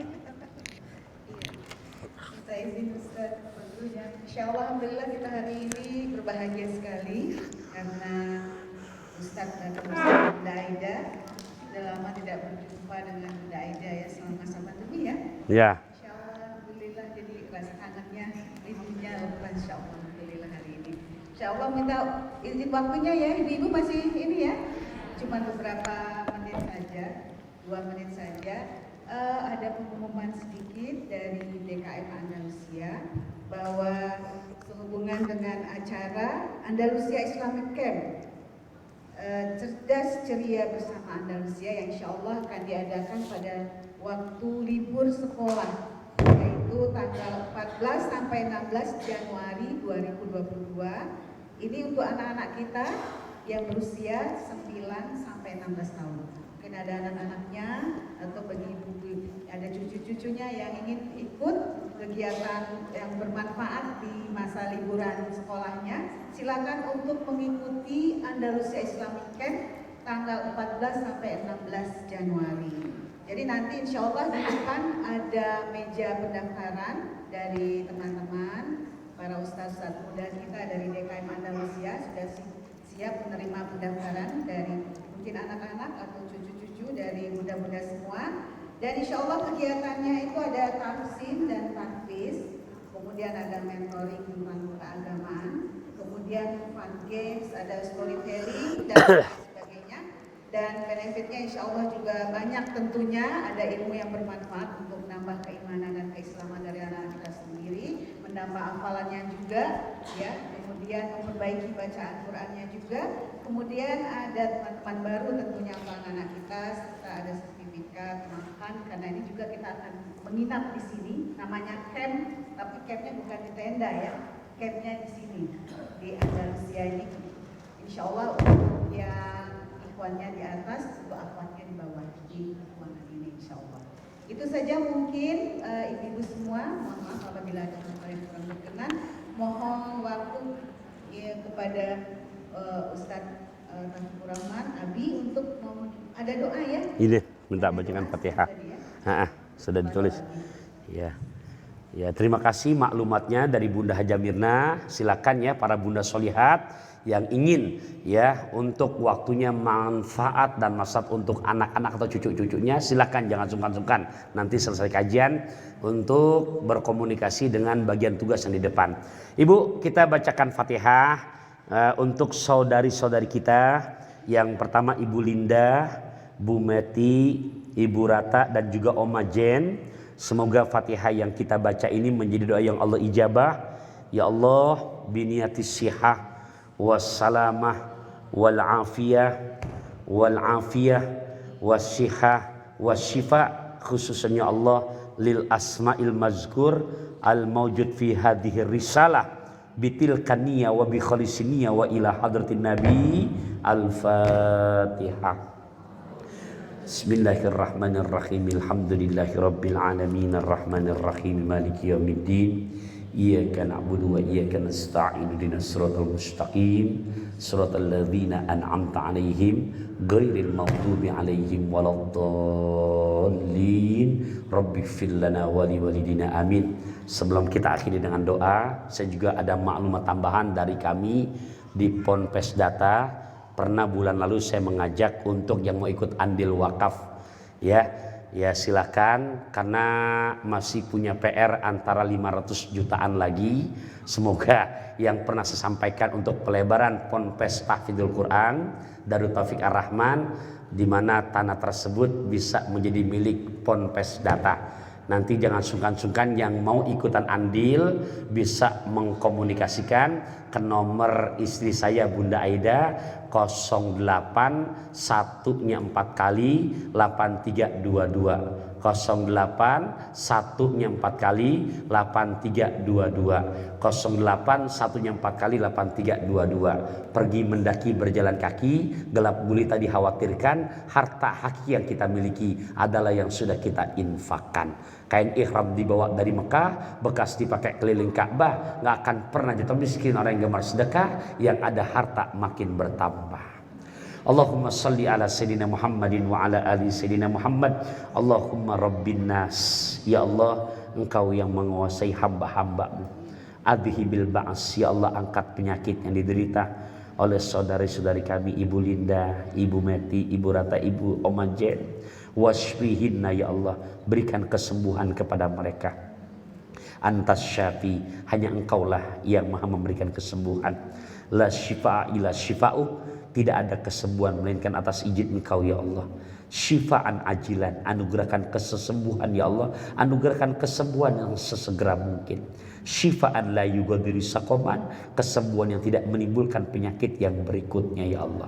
Kita izin Ustaz tentunya. Insyaallah alhamdulillah kita hari ini berbahagia sekali karena Ustaz dan Bunda Aida sudah lama tidak berjumpa dengan Bunda Aida ya selama masa pandemi ya. Ya. Insyaallah alhamdulillah jadi rasa kangennya rindunya lepas insyaallah alhamdulillah hari ini. Insyaallah minta izin waktunya ya ibu-ibu masih ini ya. Cuma beberapa menit saja, 2 menit saja. Ada pengumuman sedikit dari DKM Andalusia bahwa sehubungan dengan acara Andalusia Islamic Camp Cerdas Ceria Bersama Andalusia yang insya Allah akan diadakan pada waktu libur sekolah, yaitu tanggal 14 sampai 16 Januari 2022. Ini untuk anak-anak kita yang berusia 9 sampai 16 tahun. Mungkin ada anak-anaknya atau bagi ibu ada cucu-cucunya yang ingin ikut kegiatan yang bermanfaat di masa liburan sekolahnya, silakan untuk mengikuti Andalusia Islamic Camp tanggal 14 sampai 16 Januari. Jadi nanti insya Allah di depan ada meja pendaftaran dari teman-teman para ustaz-ustaz muda kita dari DKM Andalusia sudah siap menerima pendaftaran dari mungkin anak-anak atau cucu-cucu dari bunda-bunda semua. Dan insya Allah kegiatannya itu ada tafsir dan tahfiz, kemudian ada mentoring tentang keagamaan, kemudian fun games, ada storytelling dan sebagainya. Dan benefitnya insya Allah juga banyak tentunya, ada ilmu yang bermanfaat untuk menambah keimanan dan keislaman dari anak kita sendiri, menambah hafalannya juga, ya, kemudian memperbaiki bacaan Qurannya juga, kemudian ada teman-teman baru tentunya untuk anak kita, serta ada sertifikat makan, karena ini juga kita akan menginap di sini, namanya camp, tapi campnya bukan di tenda ya, campnya di sini, di Andalusia ini, insya Allah untuk yang ikhwannya di atas, untuk akhwatnya di bawah, di ruangan ini insya Allah. Itu saja mungkin ibu-ibu semua, mohon maaf apabila ada hal yang kurang berkenan, mohon waktu ya, kepada Ustadz Taufikur Rahman, Abi untuk ada doa ya. Ini minta bacakan Fatihah. Sudah ditulis. Ya. Ya, terima kasih maklumatnya dari Bunda Haja Mirna. Silakan ya para bunda solihat yang ingin ya untuk waktunya manfaat dan manfaat untuk anak-anak atau cucu-cucunya, silakan jangan sungkan-sungkan. Nanti selesai kajian untuk berkomunikasi dengan bagian tugas yang di depan. Ibu, kita bacakan Fatihah untuk saudari-saudari kita. Yang pertama Ibu Linda, Bu Meti, Ibu Rata dan juga Oma Jen. Semoga Fatihah yang kita baca ini menjadi doa yang Allah ijabah. Ya Allah, biniyatis sihah wassalamah wal afiyah wal afiyah wassihah wassyifa, khususnya Allah lil asma'il mazkur al mawjud fi hadhihi risalah bitil kaniya wa bi khalisiniya wa ila hadratin nabi. Al-Fatihah. Bismillahirrahmanirrahim. Alhamdulillahi rabbil alamin arrahmanir rahim maliki yaumiddin. Iyyaka na'budu wa iyyaka nasta'in ihdinas siratal mustaqim siratal ladzina an'amta 'alaihim ghairil maghdubi 'alaihim waladdallin. Rabbighfir lana wa liwalidina amin. Sebelum kita akhiri dengan doa, saya juga ada maklumat tambahan dari kami di Ponpes Data. Pernah bulan lalu saya mengajak untuk yang mau ikut andil wakaf, ya silakan, karena masih punya PR antara 500 jutaan lagi. Semoga yang pernah saya sampaikan untuk pelebaran Ponpes Tahfidzul Quran Darut Taufik Ar-Rahman, di mana tanah tersebut bisa menjadi milik Ponpes Data. Nanti jangan sungkan-sungkan yang mau ikutan andil bisa mengkomunikasikan ke nomor istri saya Bunda Aida 08 1-nya 4 kali 8322, 08 1-nya 4 kali 8322, 08 1-nya 4 kali 8322. Pergi mendaki berjalan kaki, gelap gulita dikhawatirkan, harta hakiki yang kita miliki adalah yang sudah kita infakkan. Kain ihram dibawa dari Mekah, bekas dipakai keliling Ka'bah, nggak akan pernah jatuh miskin orang yang gemar sedekah, yang ada harta makin bertambah. Allahumma salli ala Sayyidina Muhammadin wa ala ali Sayyidina Muhammad. Allahumma Rabbin nas. Ya Allah, Engkau yang menguasai hamba-hambamu. Adhi bil ba'as. Ya Allah, angkat penyakit yang diderita oleh saudari-saudari kami, Ibu Linda, Ibu Meti, Ibu Rata, Ibu Omajen. Wasfihinna ya Allah, berikan kesembuhan kepada mereka. Antas syafi, hanya Engkaulah yang maha memberikan kesembuhan. La syifa'a ila syifa'u, tidak ada kesembuhan melainkan atas izin Engkau ya Allah. Syifaan ajilan, anugerahkan kesembuhan ya Allah, anugerahkan kesembuhan yang sesegera mungkin. Syifaan la yughadiru saqaman, kesembuhan yang tidak menimbulkan penyakit yang berikutnya ya Allah.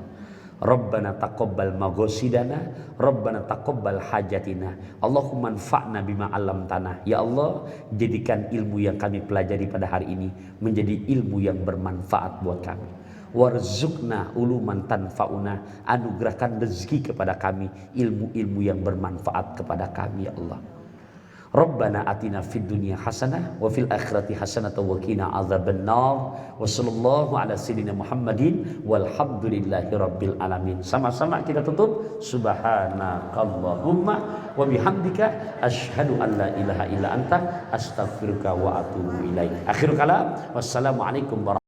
Rabbana taqabbal maghasidana, Rabbana taqabbal hajatina, Allahumma anfa'na bima 'allamtana. Ya Allah, jadikan ilmu yang kami pelajari pada hari ini menjadi ilmu yang bermanfaat buat kami. Warzuqna uluman tanfa'una, anugerahkan rezeki kepada kami, ilmu-ilmu yang bermanfaat kepada kami ya Allah. Rabbana atina fid dunya hasanah wa fil akhirati hasanah wa qina adzabannar. Wa sallallahu ala sayyidina Muhammadin walhamdulillahi rabbil alamin. Sama-sama kita tutup. Subhanakallahumma wa bihamdika asyhadu an la ilaha illa anta astaghfiruka wa atubu ilaik. Akhirul kalam. Wassalamualaikum warahmatullahi wabarakatuh.